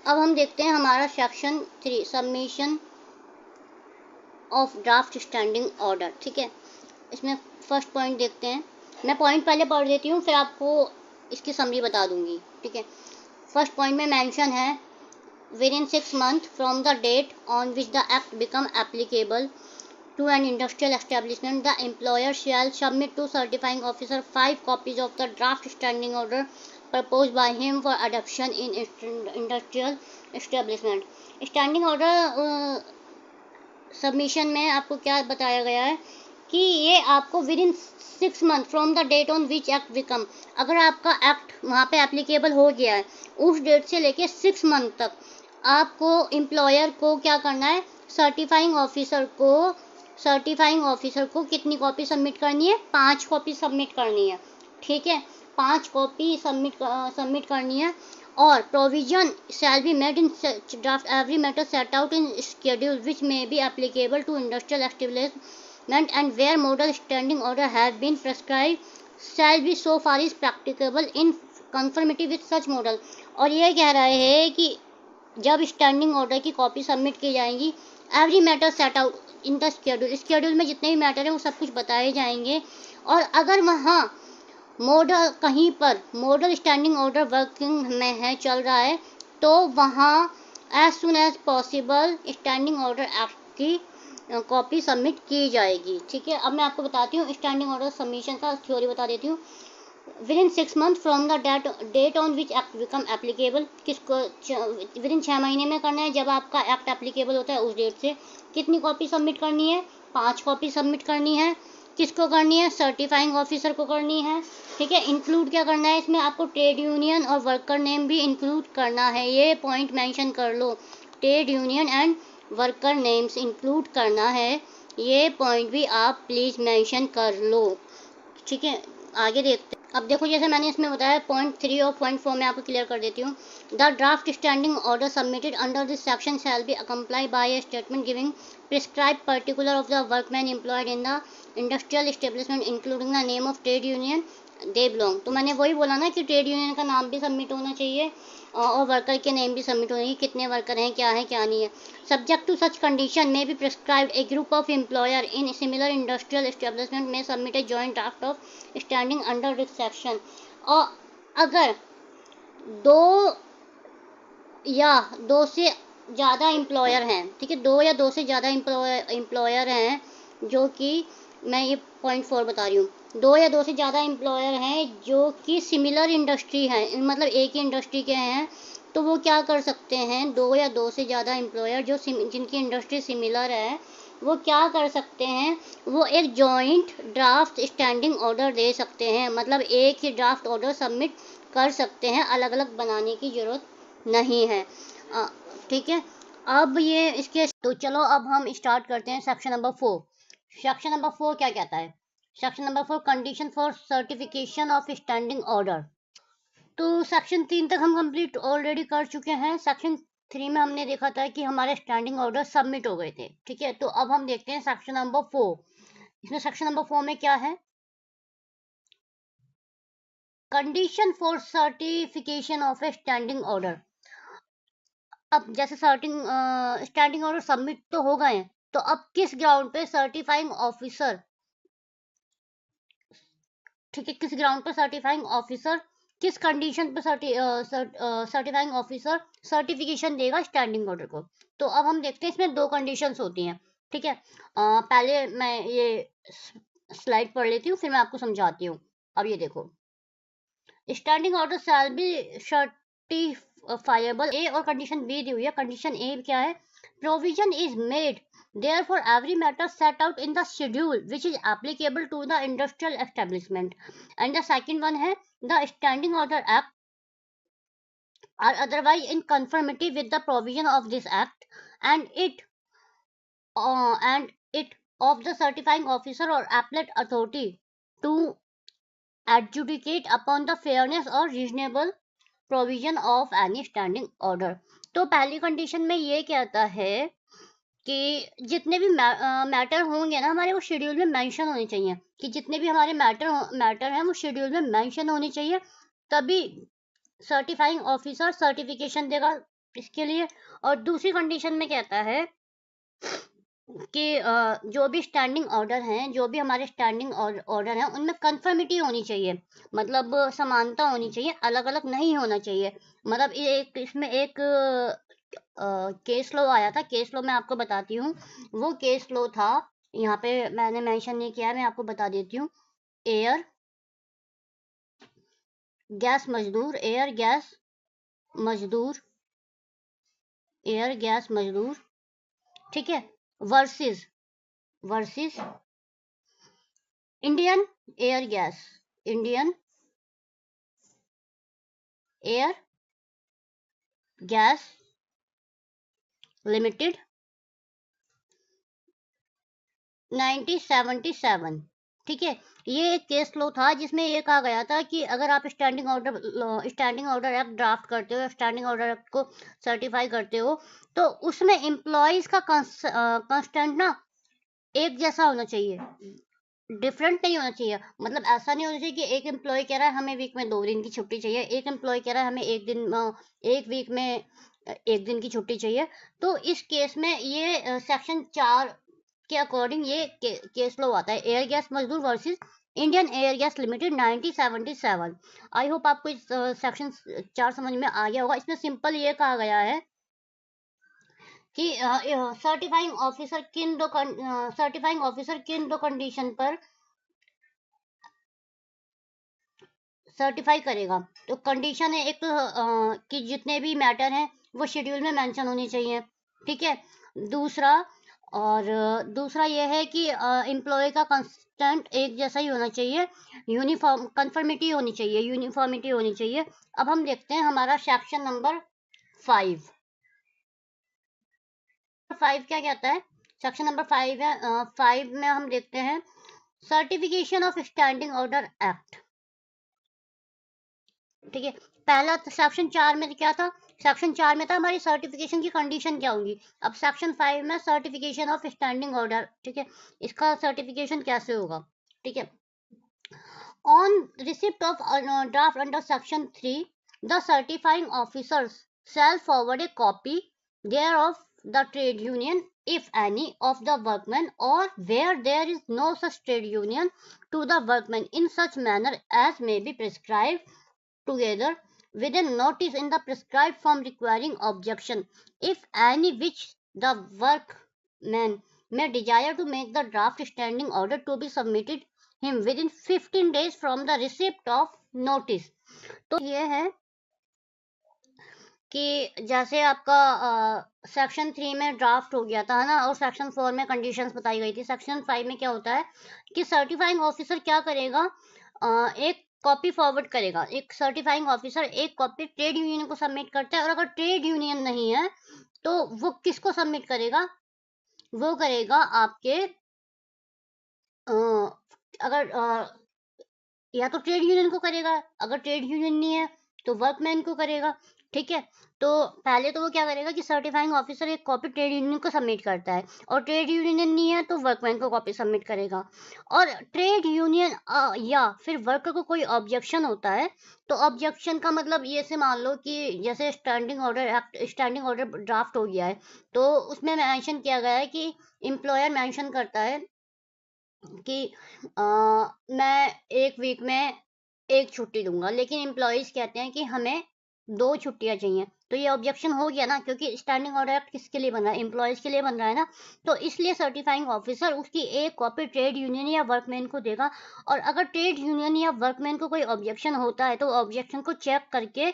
अब हम देखते हैं हमारा section 3 submission of draft standing order, ठीक है। इसमें फर्स्ट पॉइंट देखते हैं, मैं पॉइंट पहले पढ़ देती हूँ फिर आपको इसकी समरी बता दूंगी, ठीक है। फर्स्ट पॉइंट में मेंशन है, within 6 months from the date on which the act become applicable to an industrial establishment, the employer shall submit to certifying officer 5 copies of the draft standing order proposed by him for adoption in industrial establishment। Standing order submission में आपको क्या बताया गया है कि ये आपको within 6 month from the date on which act become, अगर आपका एक्ट वहाँ पे एप्लीकेबल हो गया है उस डेट से लेके 6 मंथ तक आपको एम्प्लॉयर को क्या करना है, सर्टिफाइंग ऑफिसर को कितनी कॉपी सबमिट करनी है, 5 कॉपी सबमिट करनी है, ठीक है, 5 कॉपी सबमिट करनी है। और provision shall be made in draft every matter set out in schedule which may be applicable to industrial establishment and where model standing order have been prescribe shall be so far is practicable in conformity with such model. और ये कह रहे हैं कि जब standing order की copy submit की जाएंगी, every matter set out in the schedule में जितने भी मैटर हैं वो सब कुछ बताए जाएंगे। और अगर वहाँ मॉडल कहीं पर मॉडल स्टैंडिंग ऑर्डर वर्किंग में है, चल रहा है, तो वहाँ as soon as possible standing order act की कॉपी सबमिट की जाएगी, ठीक है। अब मैं आपको बताती हूँ स्टैंडिंग ऑर्डर सबमिशन का थ्योरी बता देती हूँ। Within 6 months from the date on which act become applicable, किसको विदिन 6 महीने में करना है, जब आपका एक्ट एप्लीकेबल होता है उस डेट से कितनी कॉपी सबमिट करनी है, 5 कॉपी सबमिट करनी है। किसको करनी है, सर्टिफाइंग ऑफिसर को करनी है, ठीक है। इंक्लूड क्या करना है इसमें, आपको ट्रेड यूनियन और वर्कर नेम भी इंक्लूड करना है, ये पॉइंट मेंशन कर लो, trade union and worker names include करना है, ये पॉइंट भी आप प्लीज़ मेंशन कर लो, ठीक है। आगे देखते हैं। अब देखो जैसे मैंने इसमें बताया पॉइंट 3 और पॉइंट 4 में आपको क्लियर कर देती हूँ। The draft standing order submitted under this section shall be accompany by a statement giving prescribe particular of the workman employed in the industrial establishment including the name of trade union they belong. तो मैंने वही बोला ना कि trade union का नाम भी submit होना चाहिए और वर्कर के नेम भी सबमिट होने चाहिए, कितने वर्कर हैं, क्या है क्या नहीं है। सब्जेक्ट टू सच कंडीशन में भी prescribed a group of employer in similar industrial establishment में submit a joint draft of standing under this section. और अगर 2 या 2 से ज़्यादा एम्प्लॉयर हैं, ठीक है, 2 या 2 से ज़्यादा एम्प्लॉयर हैं, जो कि मैं ये पॉइंट 4 बता रही हूँ, 2 या 2 से ज़्यादा एम्प्लॉयर हैं जो कि सिमिलर इंडस्ट्री हैं, मतलब एक ही इंडस्ट्री के हैं, तो वो क्या कर सकते हैं, 2 या 2 से ज़्यादा एम्प्लॉयर जो जिनकी इंडस्ट्री सिमिलर है, वो क्या कर सकते हैं, वो एक जॉइंट ड्राफ्ट स्टैंडिंग ऑर्डर दे सकते हैं, मतलब एक ही ड्राफ्ट ऑर्डर सबमिट कर सकते हैं, अलग अलग बनाने की ज़रूरत नहीं है, ठीक है। अब ये इसके तो चलो अब हम स्टार्ट करते हैं सेक्शन नंबर 4। सेक्शन नंबर 4 क्या कहता है? Section number 4 condition for certification of standing order. तो सेक्शन 3 तक हम कंप्लीट ऑलरेडी कर चुके हैं। सेक्शन 3 में हमने देखा था कि हमारे स्टैंडिंग ऑर्डर सबमिट हो गए थे, ठीक है। तो अब हम देखते हैं सेक्शन नंबर 4। इसमें सेक्शन नंबर 4 में क्या है? Condition for certification of A standing order. अब जैसे स्टैंडिंग ऑर्डर सबमिट तो हो गए हैं, तो अब किस ग्राउंड पे सर्टिफाइंग ऑफिसर, ठीक है, किस ग्राउंड पे सर्टिफाइंग ऑफिसर, किस कंडीशन पे सर्टिफाइंग ऑफिसर सर्टिफिकेशन देगा स्टैंडिंग ऑर्डर को? तो अब हम देखते हैं इसमें दो कंडीशंस होती हैं, ठीक है। पहले मैं ये स्लाइड पढ़ लेती हूँ, फिर मैं आपको समझाती हूँ। अब ये देखो, स्टैंडिंग ऑर्डर शैल बी सर्टिफाइबल। ए और कंडीशन बी दी हुई है। कंडीशन ए क्या है? Provision is made therefore every matter set out in the schedule which is applicable to the industrial establishment, and the second one है the standing order act are otherwise in conformity with the provision of this act and it of the certifying officer or appellate authority to adjudicate upon the fairness or reasonable provision of any standing order। तो पहली condition में ये कहता है कि जितने भी matter होंगे ना हमारे, वो शेड्यूल में मेंशन होने चाहिए, कि जितने भी हमारे मैटर हैं वो शेड्यूल में मेंशन होने चाहिए, तभी सर्टिफाइंग ऑफिसर सर्टिफिकेशन देगा इसके लिए। और दूसरी कंडीशन में कहता है कि जो भी स्टैंडिंग ऑर्डर हैं, जो भी हमारे स्टैंडिंग ऑर्डर हैं, उनमें कंफर्मिटी होनी चाहिए, मतलब समानता होनी चाहिए, अलग अलग नहीं होना चाहिए। मतलब एक इसमें एक केस लो आया था। केस लो मैं आपको बताती हूँ। वो केस लो था, यहाँ पे मैंने मेंशन नहीं किया है, मैं आपको बता देती हूँ। एयर गैस मजदूर, एयर गैस मजदूर, एयर गैस मजदूर, ठीक है, versus versus Indian air gas, Indian air gas limited 1977, ठीक है। ये एक केस लो था जिसमें ये कहा गया था कि अगर आप स्टैंडिंग ऑर्डर एक्ट ड्राफ्ट करते हो, स्टैंडिंग ऑर्डर एक्ट को सर्टिफाई करते हो, तो उसमें एम्प्लॉयज का कंस्टेंट ना एक जैसा होना चाहिए, डिफरेंट नहीं होना चाहिए। मतलब ऐसा नहीं होना चाहिए कि एक एम्प्लॉय कह रहा है हमें वीक में 2 दिन की छुट्टी चाहिए, एक एम्प्लॉय कह रहा है हमें एक वीक में 1 दिन की छुट्टी चाहिए। तो इस केस में ये सेक्शन 4 के अकॉर्डिंग ये केस लो आता है, एयर गैस मजदूर versus Indian air gas limited 1977। I hope आपको इस सेक्शन 4 समझ में आ गया होगा। इसमें सिंपल ये कहा गया है कि सर्टिफाइंग ऑफिसर किन दो कंडीशन पर सर्टिफाई करेगा। तो कंडीशन है एक कि जितने भी मैटर हैं वो शेड्यूल में मेंशन होने चाहिए, ठीक है। दूसरा दूसरा यह है कि एम्प्लॉय का कंस्टेंट एक जैसा ही होना चाहिए, कंफर्मिटी होनी चाहिए, यूनिफॉर्मिटी होनी चाहिए। अब हम देखते हैं हमारा सेक्शन नंबर 5। 5 क्या कहता है? सेक्शन नंबर 5 है, 5 में हम देखते हैं certification of standing order act, ठीक है। पहला सेक्शन 4 में क्या था? सेक्शन 4 में था हमारी सर्टिफिकेशन की कंडीशन क्या होंगी। अब सेक्शन 5 में सर्टिफिकेशन ऑफ स्टैंडिंग ऑर्डर, ठीक है, इसका सर्टिफिकेशन कैसे होगा, ठीक है। On receipt of draft under section 3 the certifying officers shall forward a copy thereof the trade union, if any, of the workmen, or where there is no such trade union, to the workmen in such manner as may be prescribed, together with a notice in the prescribed form requiring objection, if any, which the workman may desire to make the draft standing order to be submitted him within 15 days from the receipt of notice। तो ये है कि जैसे आपका section 3 में draft हो गया था ना, और सेक्शन 4 में कंडीशंस बताई गई थी। सेक्शन 5 में क्या होता है कि सर्टिफाइंग ऑफिसर क्या करेगा, एक कॉपी फॉरवर्ड करेगा, एक सर्टिफाइंग ऑफिसर एक कॉपी ट्रेड यूनियन को सबमिट करता है, और अगर ट्रेड यूनियन नहीं है तो वो किसको सबमिट करेगा? वो करेगा आपके अगर या तो ट्रेड यूनियन को करेगा, अगर ट्रेड यूनियन नहीं है तो वर्कमैन को करेगा। ठीक है, तो पहले तो वो क्या करेगा कि सर्टिफाइंग ऑफिसर एक कॉपी ट्रेड यूनियन को सबमिट करता है, और ट्रेड यूनियन नहीं है तो वर्कमैन को कॉपी सबमिट करेगा। और ट्रेड यूनियन या फिर वर्कर को कोई ऑब्जेक्शन होता है, तो ऑब्जेक्शन का मतलब ये से मान लो कि जैसे स्टैंडिंग ऑर्डर ड्राफ्ट हो गया है, तो उसमें मेंशन किया गया है कि एम्प्लॉयर मेंशन करता है कि मैं एक वीक में एक छुट्टी दूंगा, लेकिन एम्प्लॉयज कहते हैं कि हमें 2 छुट्टियां चाहिए। तो ये ऑब्जेक्शन हो गया ना, क्योंकि स्टैंडिंग ऑर्डर एक्ट किसके लिए बन रहा है? एम्प्लॉयज के लिए बन रहा है ना। तो इसलिए सर्टिफाइंग ऑफिसर उसकी एक कॉपी ट्रेड यूनियन या वर्कमैन को देगा, और अगर ट्रेड यूनियन या वर्कमैन को कोई ऑब्जेक्शन होता है तो ऑब्जेक्शन को चेक करके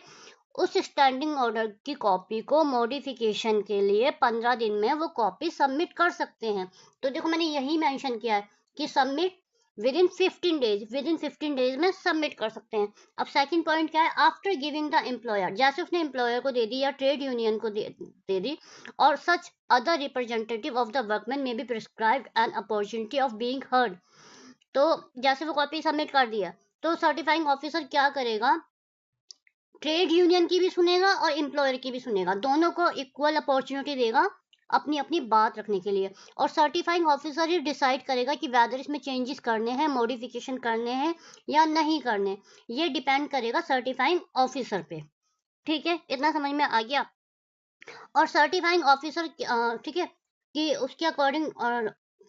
उस स्टैंडिंग ऑर्डर की कॉपी को मॉडिफिकेशन के लिए 15 दिन में वो कॉपी सबमिट कर सकते हैं। तो देखो मैंने यही मेंशन किया है कि सबमिट विद इन 15 डेज में सबमिट कर सकते हैं। अब सेकंड पॉइंट क्या है? आफ्टर गिविंग द एम्प्लॉयर, जैसे उसने एम्प्लॉयर को दे दी या ट्रेड यूनियन को दे दी, और such other representative of the workman may be prescribed N opportunity of being heard. तो जैसे वो कॉपी सबमिट कर दिया, तो सर्टिफाइंग ऑफिसर क्या करेगा? ट्रेड यूनियन की भी सुनेगा और एम्प्लॉयर की भी सुनेगा, दोनों को इक्वल अपॉर्चुनिटी देगा अपनी अपनी बात रखने के लिए। और सर्टिफाइंग ऑफिसर ही डिसाइड करेगा कि वेदर इसमें चेंजेस करने हैं, मॉडिफिकेशन करने हैं या नहीं करने। ये डिपेंड करेगा सर्टिफाइंग ऑफिसर पे। ठीक है, इतना समझ में आ गया। और सर्टिफाइंग ऑफिसर ठीक है कि उसके अकॉर्डिंग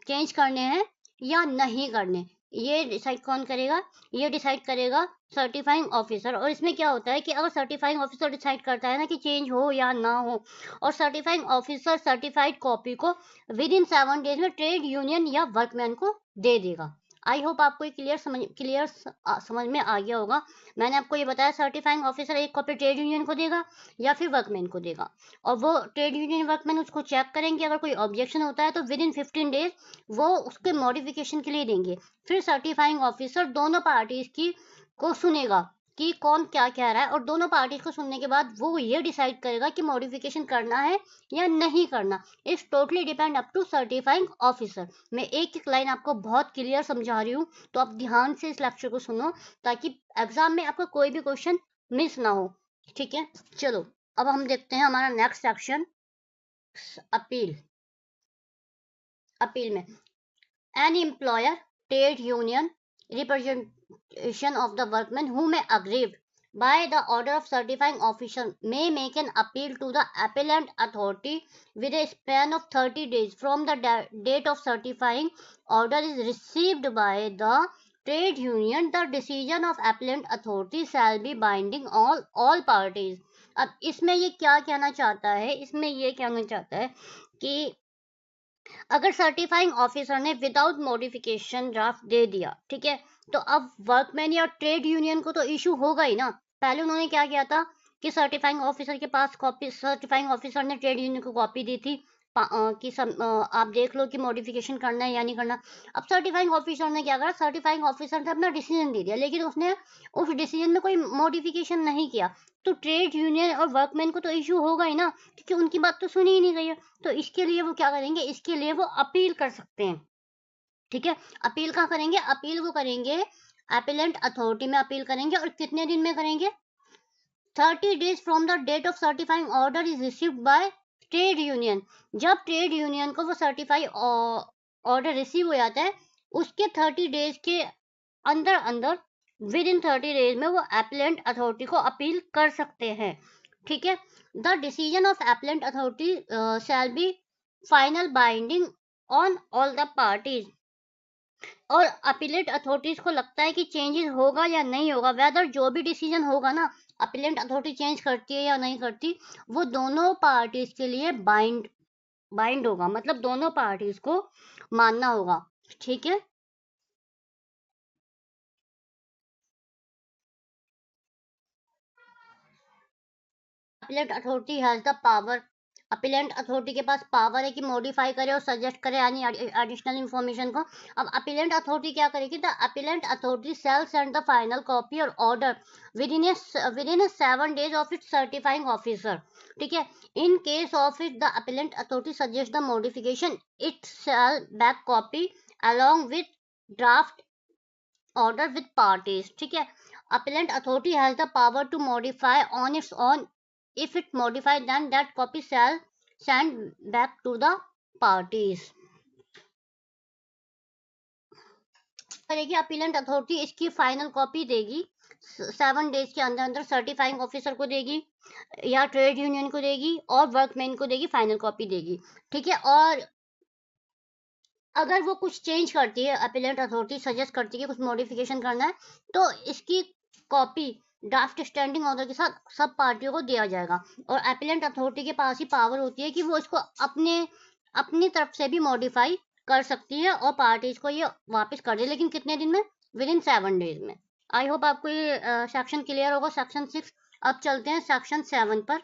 चेंज करने हैं या नहीं करने, ये डिसाइड कौन करेगा? ये डिसाइड करेगा सर्टिफाइंग ऑफिसर। और इसमें क्या होता है कि अगर सर्टिफाइंग ऑफिसर डिसाइड करता है ना कि चेंज हो या ना हो, और सर्टिफाइंग ऑफिसर सर्टिफाइड कॉपी को विद इन 7 डेज में ट्रेड यूनियन या वर्कमैन को दे देगा। आई होप आपको क्लियर समझ में आ गया होगा। मैंने आपको ये बताया सर्टिफाइंग ऑफिसर एक कॉपी ट्रेड यूनियन को देगा या फिर वर्कमैन को देगा, और वो ट्रेड यूनियन वर्कमैन उसको चेक करेंगे, अगर कोई ऑब्जेक्शन होता है तो विद इन 15 डेज वो उसके मॉडिफिकेशन के लिए देंगे। फिर सर्टिफाइंग ऑफिसर दोनों पार्टीज की को सुनेगा कि कौन क्या कह रहा है, और दोनों पार्टीज को सुनने के बाद वो ये डिसाइड करेगा कि मॉडिफिकेशन करना है या नहीं करना। It's totally depend up to certifying officer. मैं एक एक लाइन आपको बहुत क्लियर समझा रही हूँ, तो आप ध्यान से इस लेक्चर को सुनो ताकि एग्जाम में आपका कोई भी क्वेश्चन मिस ना हो। ठीक है, चलो अब हम देखते हैं हमारा नेक्स्ट सेक्शन, अपील। अपील में an employer, trade union, representation of the workmen who may aggrieved by the order of certifying officer may make an appeal to the appellant authority with a span of 30 days from the date of certifying order is received by the trade union. The decision of appellant authority shall be binding on all parties. अब इसमें ये क्या कहना चाहता है? इसमें ये कहना चाहता है कि अगर सर्टिफाइंग ऑफिसर ने विदाउट मॉडिफिकेशन ड्राफ्ट दे दिया, ठीक है, तो अब वर्कमैन या ट्रेड यूनियन को तो इशू होगा ही ना। पहले उन्होंने क्या किया था कि सर्टिफाइंग ऑफिसर के पास कॉपी, सर्टिफाइंग ऑफिसर ने ट्रेड यूनियन को कॉपी दी थी कि आप देख लो कि मॉडिफिकेशन करना है या नहीं करना। अब सर्टिफाइंग ऑफिसर ने क्या करा? सर्टिफाइंग ऑफिसर ने अपना डिसीजन दे दिया, लेकिन उसने उस डिसीजन में कोई मॉडिफिकेशन नहीं किया, तो ट्रेड यूनियन और वर्कमैन को तो इशू होगा ही ना, क्योंकि उनकी बात तो सुनी ही नहीं गई है। तो इसके लिए वो क्या करेंगे? इसके लिए वो अपील कर सकते हैं। ठीक है, अपील कहाँ करेंगे? अपील वो करेंगे अपीलेंट अथॉरिटी में अपील करेंगे, और कितने दिन में करेंगे? 30 days from the date of certifying order is received by trade union. जब ट्रेड यूनियन को वो सर्टिफाई ऑर्डर रिसीव हो जाता है, उसके 30 डेज के अंदर अंदर, विद इन 30 डेज में वो अपीलेंट अथॉरिटी को अपील कर सकते हैं। ठीक है, the decision of appellate authority shall be final binding on all the parties. और अपीलेट अथॉरिटीज को लगता है कि चेंजेस होगा या नहीं होगा, वेदर जो भी डिसीजन होगा ना, अपीलेट अथॉरिटी चेंज करती है या नहीं करती, वो दोनों पार्टीज के लिए बाइंड होगा, मतलब दोनों पार्टीज को मानना होगा। ठीक है, appellate authority has the power appellate authority के पास पावर है कि मॉडिफाई करे और सजेस्ट करे यानी एडिशनल इंफॉर्मेशन को। अब अपीलेंट अथॉरिटी क्या करेगी, the appellate authority shall send the final copy और order within 7 days of its certifying officer. ठीक है, in case of it the appellate authority suggest the modification, it shall back copy along with draft order with parties। ठीक है, appellant authority has the power to modify on its own, if it modify then that copy shall send back to the parties। करेगी appellate authority, इसकी final copy देगी 7 days के अंदर अंदर certifying officer को देगी या ट्रेड यूनियन को देगी और वर्कमैन को देगी, फाइनल कॉपी देगी। ठीक है, और अगर वो कुछ चेंज करती है, अपीलेंट अथॉरिटी सजेस्ट करती है कुछ मॉडिफिकेशन करना है, तो इसकी कॉपी ड्राफ्ट स्टैंडिंग ऑर्डर के साथ सब पार्टियों को दिया जाएगा। और अपीलेंट अथॉरिटी के पास ही पावर होती है कि वो इसको अपनी तरफ से भी मॉडिफाई कर सकती है और पार्टीज को ये वापस कर दे, लेकिन कितने दिन में, विद इन 7 days में। आई होप आपको ये सेक्शन क्लियर होगा, सेक्शन 6। अब चलते हैं सेक्शन 7 पर।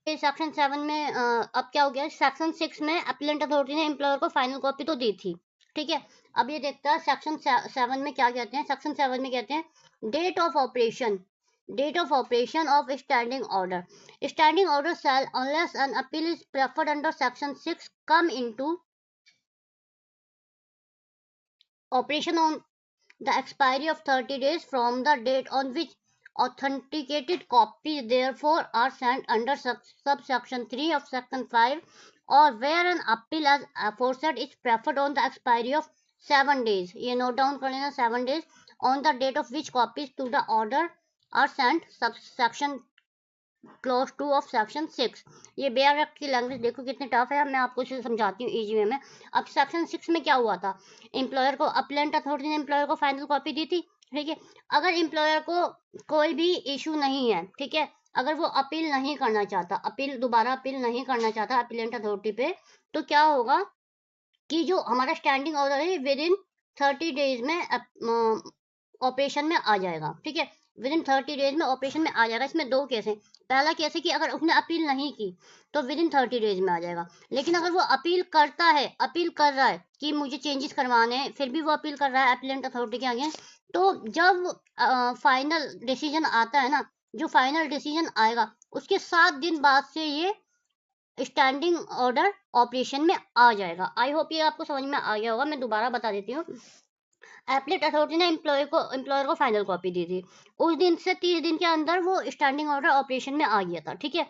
सेक्शन 7 में अब क्या हो गया, सेक्शन 6 में अपीलेंट अथॉरिटी ने एम्प्लॉयर को फाइनल कॉपी तो दी थी। ठीक है, अब ये देखता है सेक्शन 7 में क्या कहते हैं। सेक्शन 7 में कहते हैं date of operation of standing order. Standing order shall unless an appeal is preferred under section 6 come into operation on the expiry of 30 days from the date on which authenticated copies therefore are sent under subsection 3 of section 5, or where an appeal as aforesaid is preferred on the expiry of 7 days। ये note down कर लेना, 7 days on the date of which copies to the order are sent subsection clause 2 of section 6। ये bare act की language देखो कितनी tough है, मैं आपको इसे समझाती हूँ इजी वे में। अब सेक्शन 6 में क्या हुआ था, एम्प्लॉयर को अपीलेंट अथॉरिटी ने एम्प्लॉयर को फाइनल कॉपी दी थी। ठीक है, अगर एम्प्लॉयर को कोई भी इशू नहीं है, ठीक है, अगर वो अपील नहीं करना चाहता, दोबारा अपील नहीं करना चाहता अपीलेंट अथॉरिटी पे, तो क्या होगा कि जो हमारा स्टैंडिंग ऑर्डर है विद इन 30 days में ऑपरेशन में आ जाएगा। ठीक है, विद इन 30 days में ऑपरेशन में आ जाएगा। इसमें दो केस है, पहला केस है कि अगर उसने अपील नहीं की तो विद इन 30 days में आ जाएगा, लेकिन अगर वो अपील करता है, अपील कर रहा है कि मुझे चेंजेस करवाने हैं, फिर भी वो अपील कर रहा है अपीलेंट अथॉरिटी के आगे, तो जब फाइनल डिसीजन आता है ना, जो फाइनल डिसीजन आएगा उसके 7 दिन बाद से ये स्टैंडिंग ऑर्डर ऑपरेशन में आ जाएगा। आई होप ये आपको समझ में आ गया होगा, मैं दोबारा बता देती हूँ। एप्लेट अथॉरिटी ने एम्प्लॉयर को फाइनल कॉपी दी थी, उस दिन से 30 दिन के अंदर वो स्टैंडिंग ऑर्डर ऑपरेशन में आ गया था। ठीक है,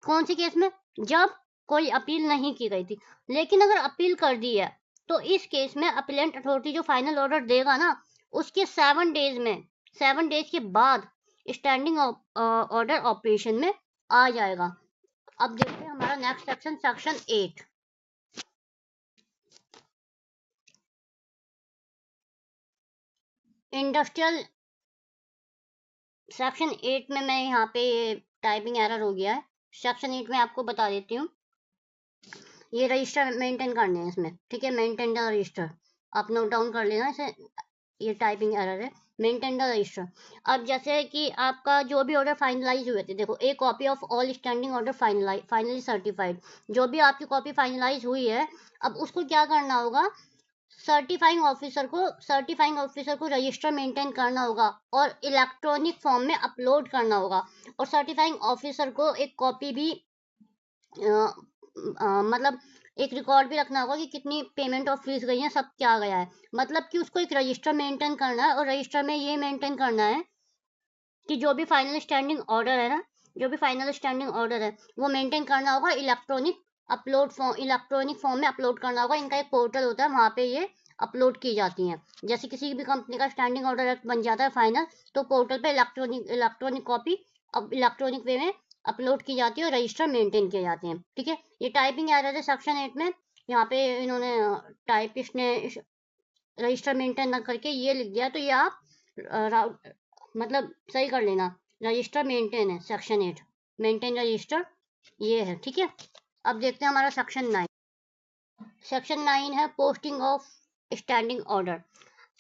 कौन से केस में, जब कोई अपील नहीं की गई थी। लेकिन अगर अपील कर दी है तो इस केस में अपीलेंट अथॉरिटी जो फाइनल ऑर्डर देगा ना, उसके 7 days में, 7 days के बाद स्टैंडिंग ऑर्डर ऑपरेशन में आ जाएगा। अब देखते हैं हमारा next section, section 8। Industrial section 8 में, मैं यहाँ पे टाइपिंग एरर हो गया है, सेक्शन 8 में आपको बता देती हूँ। ये रजिस्टर मेंटेन करने हैं इसमें। ठीक है, मेंटेन द रजिस्टर, आप नोट डाउन कर लेना इसे, ये टाइपिंग एरर है, मेंटेन द रजिस्टर। अब जैसे कि आपका जो भी ऑर्डर फाइनलाइज हुए थे, देखो, ए copy of all standing order finally certified, जो भी आपकी कॉपी फाइनलाइज हुई है, अब उसको क्या करना होगा, सर्टिफाइंग ऑफिसर को रजिस्टर मेंटेन करना होगा और इलेक्ट्रॉनिक फॉर्म में अपलोड करना होगा। और सर्टिफाइंग ऑफिसर को एक कॉपी भी मतलब एक रिकॉर्ड भी रखना होगा कि कितनी पेमेंट ऑफ फीस गई है, सब क्या गया है। मतलब कि उसको एक रजिस्टर मेंटेन करना है और रजिस्टर में ये मेंटेन करना है कि जो भी फाइनल स्टैंडिंग ऑर्डर है ना, जो भी फाइनल स्टैंडिंग ऑर्डर है वो मेंटेन करना होगा, इलेक्ट्रॉनिक फॉर्म में अपलोड करना होगा। इनका एक पोर्टल होता है, वहाँ पे ये अपलोड की जाती हैं। जैसे किसी भी कंपनी का स्टैंडिंग ऑर्डर बन जाता है फाइनल, तो पोर्टल पे इलेक्ट्रॉनिक कॉपी अब इलेक्ट्रॉनिक वे में अपलोड की जाती है और रजिस्टर मेंटेन किए जाते हैं। ठीक है, ये टाइपिंग एरर है सेक्शन 8 में। यहाँ पे इन्होंने टाइपिस्ट ने रजिस्टर मेंटेन न करके ये लिख दिया, तो ये आप मतलब सही कर लेना, रजिस्टर मेंटेन है सेक्शन 8, मेंटेन रजिस्टर ये है। ठीक है, अब देखते हैं हमारा सेक्शन 9। सेक्शन 9 है posting of standing order.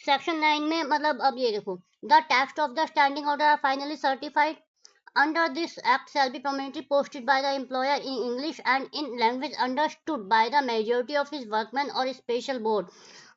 Section 9 में मतलब अब ये देखो, the text of the standing order are finally certified. under this act shall be prominently posted by the employer in English and in language understood by the majority of his workmen or special board,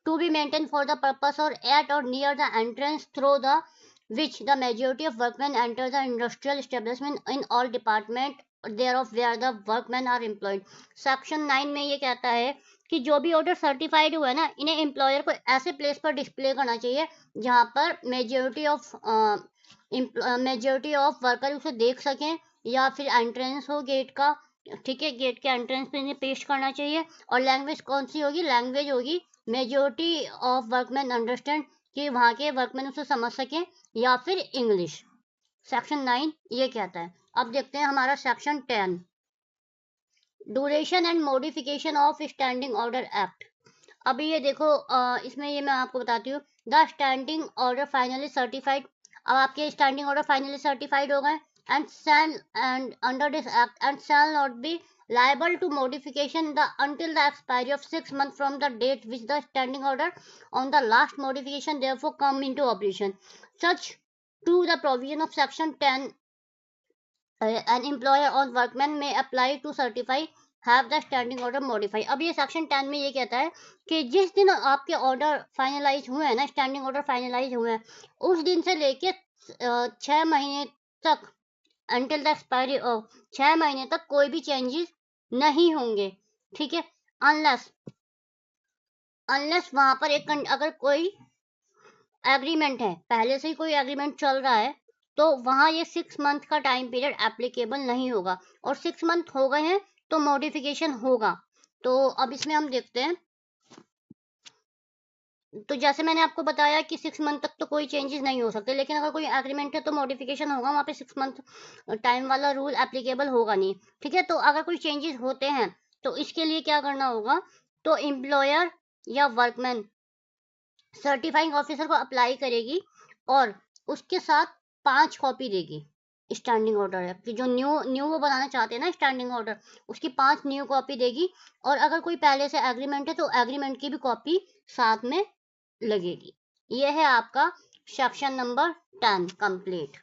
to be maintained for the purpose or at or near the entrance through the which the majority of workmen enter the industrial establishment in all department thereof where the workmen are employed. Section 9 में ये कहता है कि जो भी order certified हुआ है ना, इन्हें एम्प्लॉयर को ऐसे प्लेस पर डिस्प्ले करना चाहिए जहां पर मेजोरिटी ऑफ वर्कर उसे देख सकें, या फिर एंट्रेंस हो गेट का, ठीक है, गेट के एंट्रेंस पे इन्हें पेस्ट करना चाहिए। और लैंग्वेज कौन सी होगी? लैंग्वेज होगी मेजोरिटी ऑफ वर्कमैन अंडरस्टैंड, कि वहां के वर्कमैन उसे समझ सकें, या फिर इंग्लिश। सेक्शन 9 ये कहता है। अब देखते हैं हमारा section 10, duration and modification of standing order act. अभी ये देखो, इसमें ये मैं आपको बताती हूँ, the standing order finally certified. अब आपके स्टैंडिंग ऑर्डर फाइनली सर्टिफाइड हो गए, and under this act and shall not be liable to modification until the expiry of 6 months from the date which the standing order on the last modification therefore come into operation. Such to the provision of section 10, an employer or workman may apply to certify have the standing order modify. अब ये section 10 में ये कहता है कि जिस दिन आपके ऑर्डर फाइनलाइज हुए हैं ना, स्टैंडिंग ऑर्डर फाइनलाइज हुए हैं, उस दिन से लेके 6 महीने तक, अंटिल द एक्सपायरी ऑफ 6 महीने तक कोई भी चेंजेस नहीं होंगे, ठीक है, अनलेस वहां पर एक अगर कोई एग्रीमेंट है, पहले से ही कोई एग्रीमेंट चल रहा है, तो वहां ये 6 मंथ का टाइम पीरियड एप्लीकेबल नहीं होगा, और 6 मंथ हो गए हैं तो मॉडिफिकेशन होगा। तो अब इसमें हम देखते हैं, तो जैसे मैंने आपको बताया कि 6 मंथ तक तो कोई चेंजेस नहीं हो सकते, लेकिन अगर कोई एग्रीमेंट है तो मॉडिफिकेशन होगा, वहाँ पे 6 मंथ टाइम वाला रूल एप्लीकेबल होगा नहीं, ठीक है। तो अगर कोई चेंजेस होते हैं तो इसके लिए क्या करना होगा, तो एम्प्लॉयर या वर्कमैन सर्टिफाइंग ऑफिसर को अप्लाई करेगी और उसके साथ 5 कॉपी देगी स्टैंडिंग ऑर्डर है कि जो न्यू वो बनाना चाहते हैं ना स्टैंडिंग ऑर्डर, उसकी 5 न्यू कॉपी देगी, और अगर कोई पहले से एग्रीमेंट है तो एग्रीमेंट की भी कॉपी साथ में लगेगी। ये है आपका सेक्शन नंबर 10 कंप्लीट।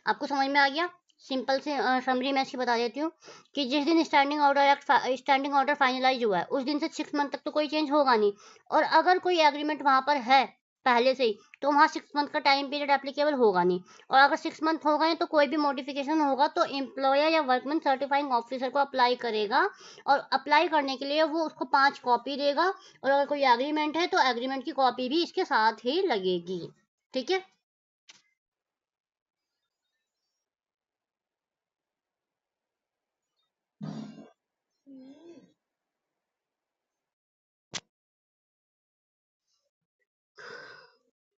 आपको समझ में आ गया? सिंपल से समरी मैं इसकी बता देती हूँ कि जिस दिन स्टैंडिंग ऑर्डर फाइनलाइज हुआ है उस दिन से 6 मंथ तक तो कोई चेंज होगा नहीं, और अगर कोई एग्रीमेंट वहां पर है पहले से ही तो वहां 6 मंथ का टाइम पीरियड एप्लीकेबल होगा नहीं, और अगर 6 मंथ हो गए तो कोई भी मॉडिफिकेशन होगा तो एम्प्लॉयर या वर्कमैन सर्टिफाइंग ऑफिसर को अप्लाई करेगा, और अप्लाई करने के लिए वो उसको 5 कॉपी देगा, और अगर कोई एग्रीमेंट है तो एग्रीमेंट की कॉपी भी इसके साथ ही लगेगी, ठीक है।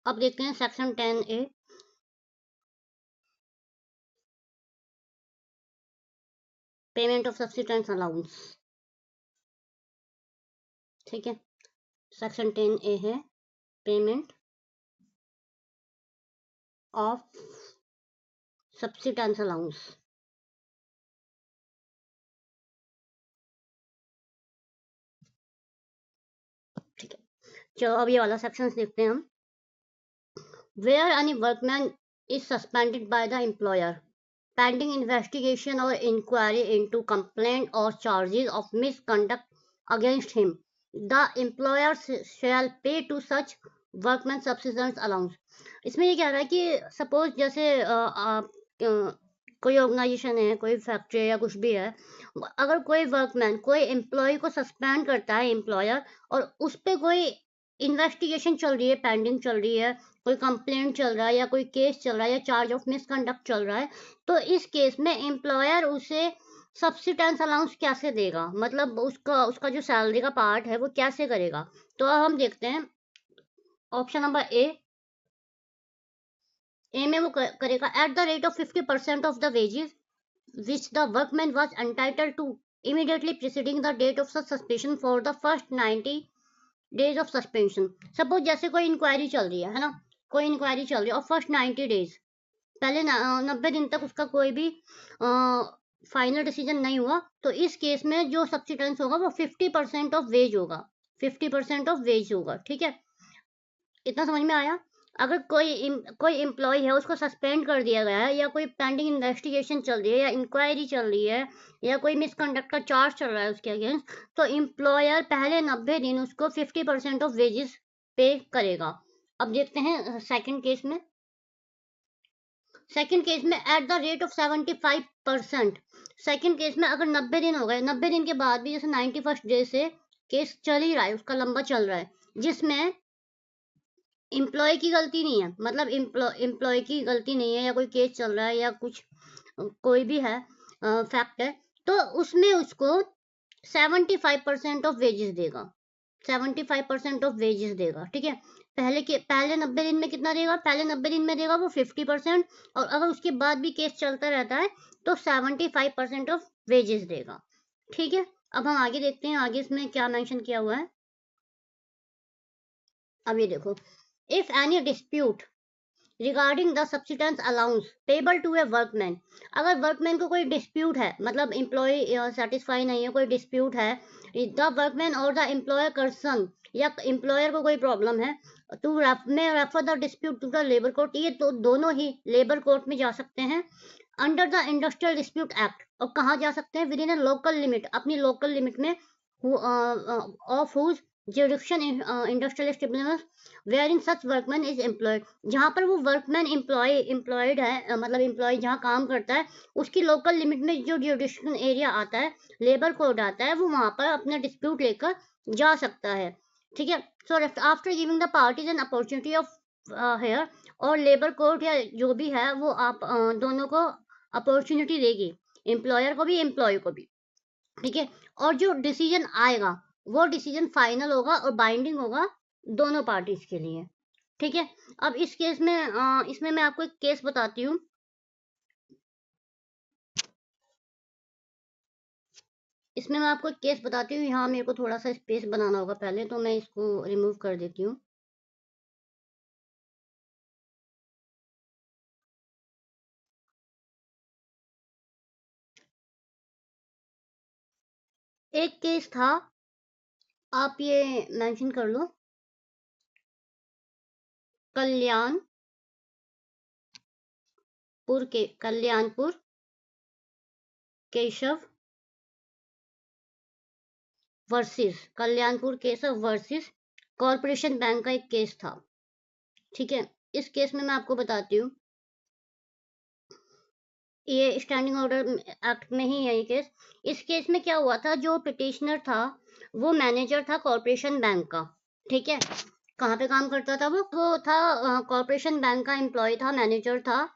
अब देखते हैं section 10A, payment of subsistence allowance, ठीक है। सेक्शन 10A है पेमेंट ऑफ सब्सिस्टेंस अलाउंस, ठीक है। चलो अब ये वाला सेक्शन देखते हैं हम। Where any workman is suspended by the employer pending investigation or inquiry into complaint or charges of misconduct against him, the employer shall pay to such workman subsistence allowance. इसमें ये कह रहा है कि सपोज जैसे कोई ऑर्गेनाइजेशन है, कोई फैक्ट्री या कुछ भी है, अगर कोई वर्कमैन कोई एम्प्लॉय को सस्पेंड करता है एम्प्लॉयर, और उस पर कोई इन्वेस्टिगेशन चल रही है, पेंडिंग चल रही है, कोई कंप्लेंट चल रहा है या कोई केस चल रहा है या चार्ज ऑफ मिसकंडक्ट चल रहा है, तो इस केस में एम्प्लॉयर उसे सब्सिस्टेंस अलाउंस कैसे देगा, मतलब उसका जो सैलरी का पार्ट है वो कैसे करेगा। तो अब हम देखते हैं ऑप्शन नंबर ए में वो करेगा at the rate of 50% of the wages which the workman was entitled to immediately preceding the date of such suspension for the first 90 days of suspension. Suppose जैसे कोई इंक्वायरी चल रही है ना, कोई इंक्वायरी चल रही है और फर्स्ट 90 डेज पहले 90 दिन तक उसका कोई भी फाइनल डिसीजन नहीं हुआ, तो इस केस में जो सब्सिस्टेंस होगा वो 50% ऑफ वेज होगा, 50% ऑफ वेज होगा, ठीक है। इतना समझ में आया? अगर कोई एम्प्लॉय है उसको सस्पेंड कर दिया गया है, या कोई पेंडिंग इन्वेस्टिगेशन चल रही है, या इंक्वायरी चल रही है, या कोई मिसकंडक्ट का चार्ज चल रहा है उसके अगेंस्ट, तो एम्प्लॉयर पहले 90 दिन उसको 50% ऑफ वेजेस पे करेगा। अब देखते हैं सेकंड केस में। सेकंड केस में at the rate of 75%। Second case में अगर 90 दिन हो गए, 90 दिन के बाद भी जैसे 91st डे से केस चल ही रहा है, उसका लंबा चल रहा है, जिसमें एम्प्लॉय की गलती नहीं है, मतलब एम्प्लॉय की गलती नहीं है, या कोई केस चल रहा है, या कुछ कोई भी है फैक्ट है, तो उसमें उसको 75% ऑफ वेजेस देगा। 75% ऑफ वेजेस देगा, ठीक है। पहले 90 दिन में कितना देगा? पहले 90 दिन में देगा वो 50%, और अगर उसके बाद भी केस चलता रहता है तो 75% ऑफ वेजेस देगा, ठीक है। अब हम आगे देखते हैं, आगे इसमें क्या मेंशन किया हुआ है। अब ये देखो, if any dispute regarding the subsistence allowance payable to a workman. अगर वर्कमैन को कोई डिस्प्यूट है, मतलब एम्प्लॉय सेटिस्फाई नहीं है, कोई डिस्प्यूट है, द वर्कमैन और द एम्प्लॉयर कंसर्न, या एम्प्लॉयर को कोई प्रॉब्लम है, तो may refer the dispute to the labour court. ये तो दोनों ही लेबर कोर्ट में जा सकते हैं under the industrial dispute act. और कहाँ जा सकते हैं? Within a local limit, अपनी लोकल लिमिट में, of whose jurisdiction industrial establishment wherein such workman is employed. जहाँ पर वो वर्कमैन एम्प्लॉयड है, मतलब एम्प्लॉय जहाँ काम करता है, उसकी लोकल लिमिट में जो जुरिडिक्शन एरिया आता है, लेबर कोड आता है, वो वहाँ पर अपना डिस्प्यूट लेकर जा सकता है, ठीक है। So after giving the parties an opportunity of hear, और लेबर कोर्ट या जो भी है वो आप दोनों को अपॉर्चुनिटी देगी, एम्प्लॉयर को भी एम्प्लॉय को भी, ठीक है। और जो डिसीजन आएगा वो डिसीजन फाइनल होगा और बाइंडिंग होगा दोनों पार्टीज के लिए, ठीक है। अब इस केस में इसमें मैं आपको एक केस बताती हूँ। इसमें मैं आपको एक केस बताती हूँ। यहाँ मेरे को थोड़ा सा स्पेस बनाना होगा पहले, तो मैं इसको रिमूव कर देती हूँ। एक केस था, आप ये मेंशन कर लो, Kalyanpur Keshav versus Corporation Bank का एक केस था, ठीक है। इस केस में मैं आपको बताती हूँ, ये स्टैंडिंग ऑर्डर एक्ट में ही है ये केस। इस केस में क्या हुआ था, जो पिटिशनर था वो मैनेजर था कॉरपोरेशन बैंक का, ठीक है। कहाँ पे काम करता था वो था कॉरपोरेशन बैंक का एम्प्लॉय था, मैनेजर था।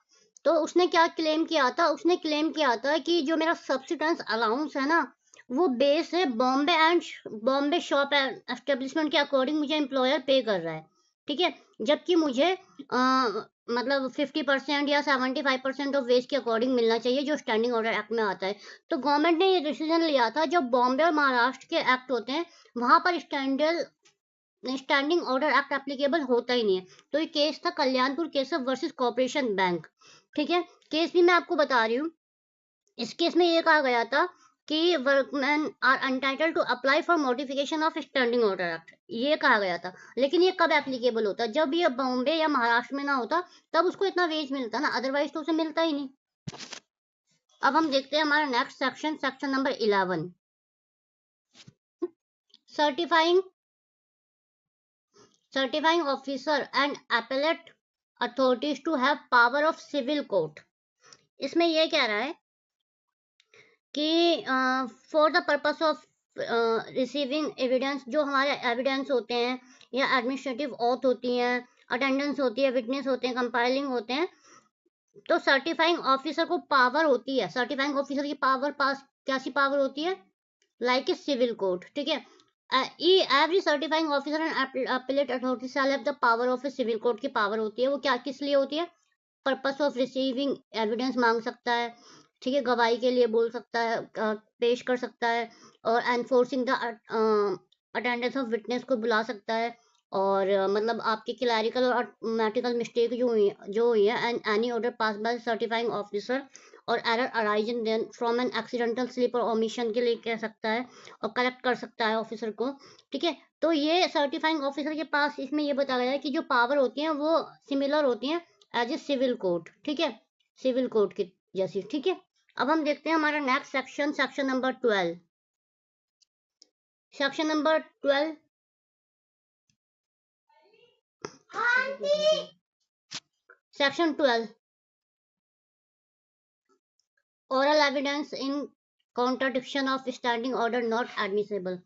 तो उसने क्या क्लेम किया था? उसने क्लेम किया था कि जो मेरा सब्सिडेंस अलाउंस है ना, वो बेस है बॉम्बे शॉप एस्टेब्लिशमेंट के अकॉर्डिंग मुझे एम्प्लॉयर पे कर रहा है, ठीक है। जबकि मुझे मतलब 50% या 75% ऑफ वेज के अकॉर्डिंग मिलना चाहिए, जो स्टैंडिंग ऑर्डर एक्ट में आता है। तो गवर्नमेंट ने ये डिसीजन लिया था, जब बॉम्बे और महाराष्ट्र के एक्ट होते हैं वहां पर स्टैंडिंग ऑर्डर एक्ट एप्लीकेबल होता ही नहीं है। तो ये केस था Kalyanpur Keshav versus corporation bank, ठीक है। केस भी मैं आपको बता रही हूँ। इस केस में ये कहा गया था कि workman are entitled to apply for modification of standing order act, ये कहा गया था। लेकिन ये कब एप्लीकेबल होता? जब ये बॉम्बे या महाराष्ट्र में ना होता, तब उसको इतना वेज मिलता ना, अदरवाइज तो उसे मिलता ही नहीं। अब हम देखते हैं हमारा next section, section number 11, certifying officer and appellate authorities to have power of civil court। इसमें ये कह रहा है कि for the purpose of receiving evidence, जो हमारे एविडेंस होते हैं या एडमिनिस्ट्रेटिव ऑथ होती हैं, अटेंडेंस होती है, विटनेस होते हैं, कंपाइलिंग होते हैं, तो सर्टिफाइंग ऑफिसर को पावर होती है। सर्टिफाइंग ऑफिसर की पावर पास कैसी पावर होती है? लाइक ए सिविल कोर्ट, ठीक है। Every certifying officer and appellate authority shall have the power of a civil court की पावर होती है। वो क्या किस लिए होती है? पर्पस ऑफ रिसीविंग एविडेंस मांग सकता है, ठीक है, गवाही के लिए बोल सकता है, पेश कर सकता है, और enforcing the attendance of witness को बुला सकता है, और मतलब आपके क्लैरिकल और मैटिकल मिस्टेक जो हुई है, and any order pass by certifying officer और error arisen then from an accidental slip और ओमिशन के लिए कह सकता है और करेक्ट कर सकता है ऑफिसर को। ठीक है, तो ये सर्टिफाइंग ऑफिसर के पास इसमें ये बताया गया है कि जो पावर होती हैं वो सिमिलर होती हैं एज ए सिविल कोर्ट। ठीक है, सिविल कोर्ट की जैसी। ठीक है, अब हम देखते हैं हमारा next section, section number 12। Section number 12 section 12 oral evidence in contradiction of standing order not admissible।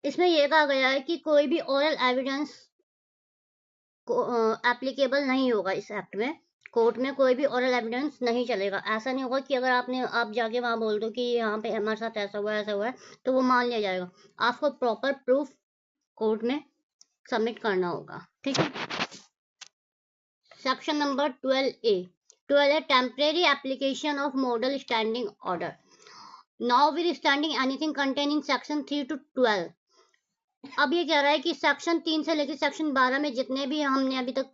इसमें यह कहा गया है कि कोई भी ओरल एविडेंस एप्लीकेबल नहीं होगा इस एक्ट में। कोर्ट में कोई भी ओरल एविडेंस नहीं चलेगा। ऐसा नहीं होगा कि अगर आप जाके वहां बोल दो कि यहाँ पे हमारे साथ ऐसा हुआ है तो वो मान लिया जाएगा। आपको प्रॉपर प्रूफ कोर्ट में सबमिट करना होगा। ठीक है, section number 12A 12A temporary application of model standing order. Now we standing anything containing section 3 to 12। अब ये कह रहा है कि सेक्शन 3 से लेकर सेक्शन 12 में जितने भी हमने अभी तक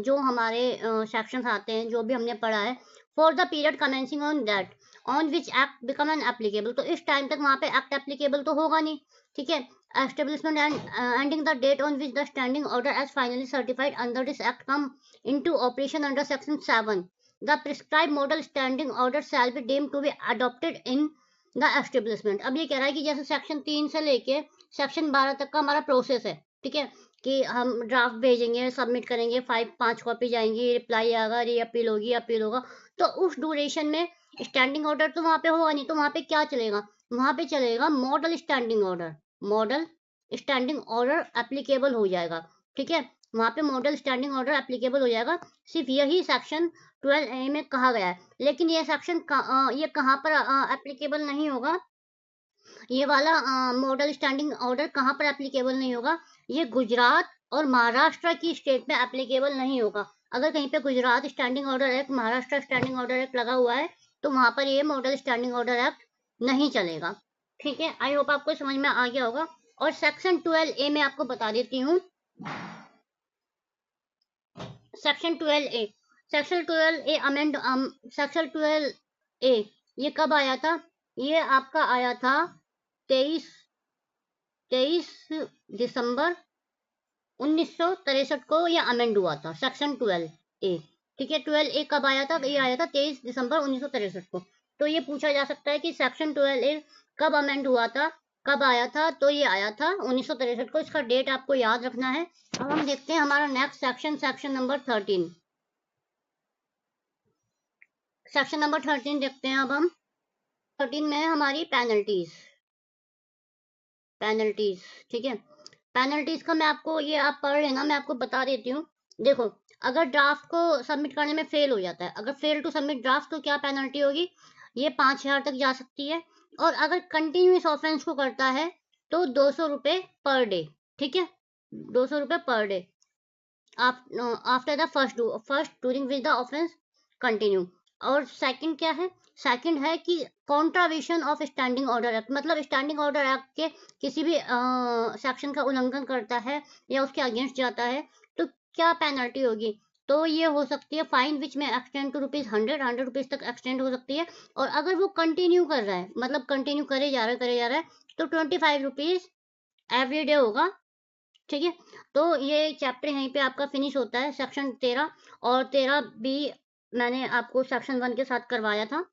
जो हमारे सेक्शंस आते हैं, जो भी हमने पढ़ा है, for the period commencing on that on which act become an applicable, तो इस टाइम तक वहां पे एक्ट एप्लीकेबल तो होगा नहीं। ठीक है, establishment and ending the date on which the standing order as finally certified under this act come into operation under section 7। The prescribe model standing order shall be deemed to be adopted in the establishment. अब ये कह रहा है कि जैसे section 3 से लेके section 12 तक का हमारा प्रोसेस है। ठीक है, कि हम ड्राफ्ट भेजेंगे, सबमिट करेंगे, 5 कॉपी जाएंगी, रिप्लाई आएगा, री अपील होगी, अपील होगा, तो उस ड्यूरेशन में स्टैंडिंग ऑर्डर तो वहां पे होगा नहीं। तो वहां पे क्या चलेगा? वहां पे चलेगा model standing order. Model standing order applicable हो जाएगा। ठीक है, वहां पे मॉडल स्टैंडिंग ऑर्डर एप्लीकेबल हो जाएगा। सिर्फ यही सेक्शन 12A में कहा गया है। लेकिन ये सेक्शन ये कहाँ पर एप्लीकेबल नहीं होगा? ये वाला मॉडल स्टैंडिंग ऑर्डर कहाँ पर एप्लीकेबल नहीं होगा? ये गुजरात और महाराष्ट्र की स्टेट में एप्लीकेबल नहीं होगा। अगर कहीं पे Gujarat standing order act, Maharashtra standing order act लगा हुआ है तो वहां पर ये मॉडल स्टैंडिंग ऑर्डर एक्ट नहीं चलेगा। ठीक है, आई होप आपको समझ में आ गया होगा। और सेक्शन 12A में आपको बता देती हूँ। Section 12A, section 12A amend section 12A ये कब आया था? ये आपका आया था 23 दिसंबर 1963 को ये अमेंड हुआ था, सेक्शन 12A। ठीक है, 12A कब आया था? ये आया था 23 दिसंबर 1963 को। तो ये पूछा जा सकता है कि सेक्शन 12A कब अमेंड हुआ था, कब आया था? तो ये आया था 1963 को। इसका डेट आपको याद रखना है। अब हम देखते हैं हमारा next section, section number 13। Section number 13 देखते हैं अब हम। 13 में हमारी पेनल्टीज। ठीक है, पेनल्टीज का मैं आपको, ये आप पढ़ लेना, मैं आपको बता देती हूँ। देखो, अगर ड्राफ्ट को सबमिट करने में फेल हो जाता है, अगर फेल टू सबमिट ड्राफ्ट, तो क्या पेनल्टी होगी? ये 5000 तक जा सकती है। और अगर कंटिन्यूस ऑफेंस को करता है तो 200 रुपये पर डे। ठीक है, 200 रुपये per day after the first during which the offence continue. और सेकंड क्या है? सेकंड है कि कॉन्ट्रावेशन ऑफ स्टैंडिंग ऑर्डर एक्ट, मतलब स्टैंडिंग ऑर्डर एक्ट के किसी भी सेक्शन का उल्लंघन करता है या उसके अगेंस्ट जाता है तो क्या पेनल्टी होगी? तो ये हो सकती है फाइन विच में एक्सटेंड टू ₹100 रुपीज तक एक्सटेंड हो सकती है। और अगर वो कंटिन्यू कर रहा है, मतलब कंटिन्यू करे जा रहा है तो 25 रुपीज एवरी डे होगा। ठीक है, तो ये चैप्टर यहीं पे आपका फिनिश होता है, सेक्शन 13। और 13 भी मैंने आपको सेक्शन 1 के साथ करवाया था।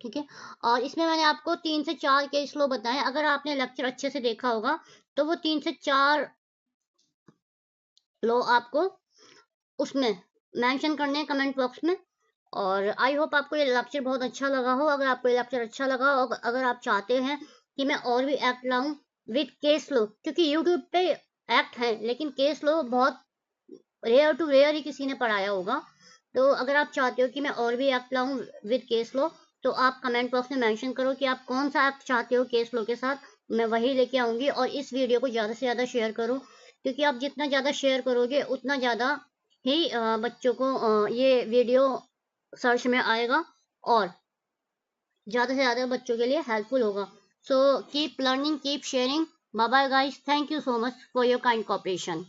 ठीक है, और इसमें मैंने आपको 3 से 4 केस लो बताए। अगर आपने लेक्चर अच्छे से देखा होगा तो वो 3 से 4 लो आपको उसमें मेंशन करने हैं कमेंट बॉक्स में। और आई होप आपको ये लेक्चर बहुत अच्छा लगा हो। अगर आपको ये लेक्चर अच्छा लगा हो, अगर आप चाहते हैं कि मैं और भी एक्ट लाऊं विद केस लो, क्योंकि यूट्यूब पे एक्ट है लेकिन केस लो बहुत रेयर टू रेयर ही किसी ने पढ़ाया होगा। तो अगर आप चाहते हो कि मैं और भी एक्ट लाऊं विद केस लो, तो आप कमेंट बॉक्स में मेंशन करो कि आप कौन सा एक्ट चाहते हो केस लो के साथ, मैं वही लेके आऊंगी। और इस वीडियो को ज़्यादा से ज़्यादा शेयर करो, क्योंकि आप जितना ज़्यादा शेयर करोगे उतना ज़्यादा ही बच्चों को ये वीडियो सर्च में आएगा और ज़्यादा से ज़्यादा बच्चों के लिए हेल्पफुल होगा। So keep learning, keep sharing. Bye bye guys, thank you so much for your kind cooperation.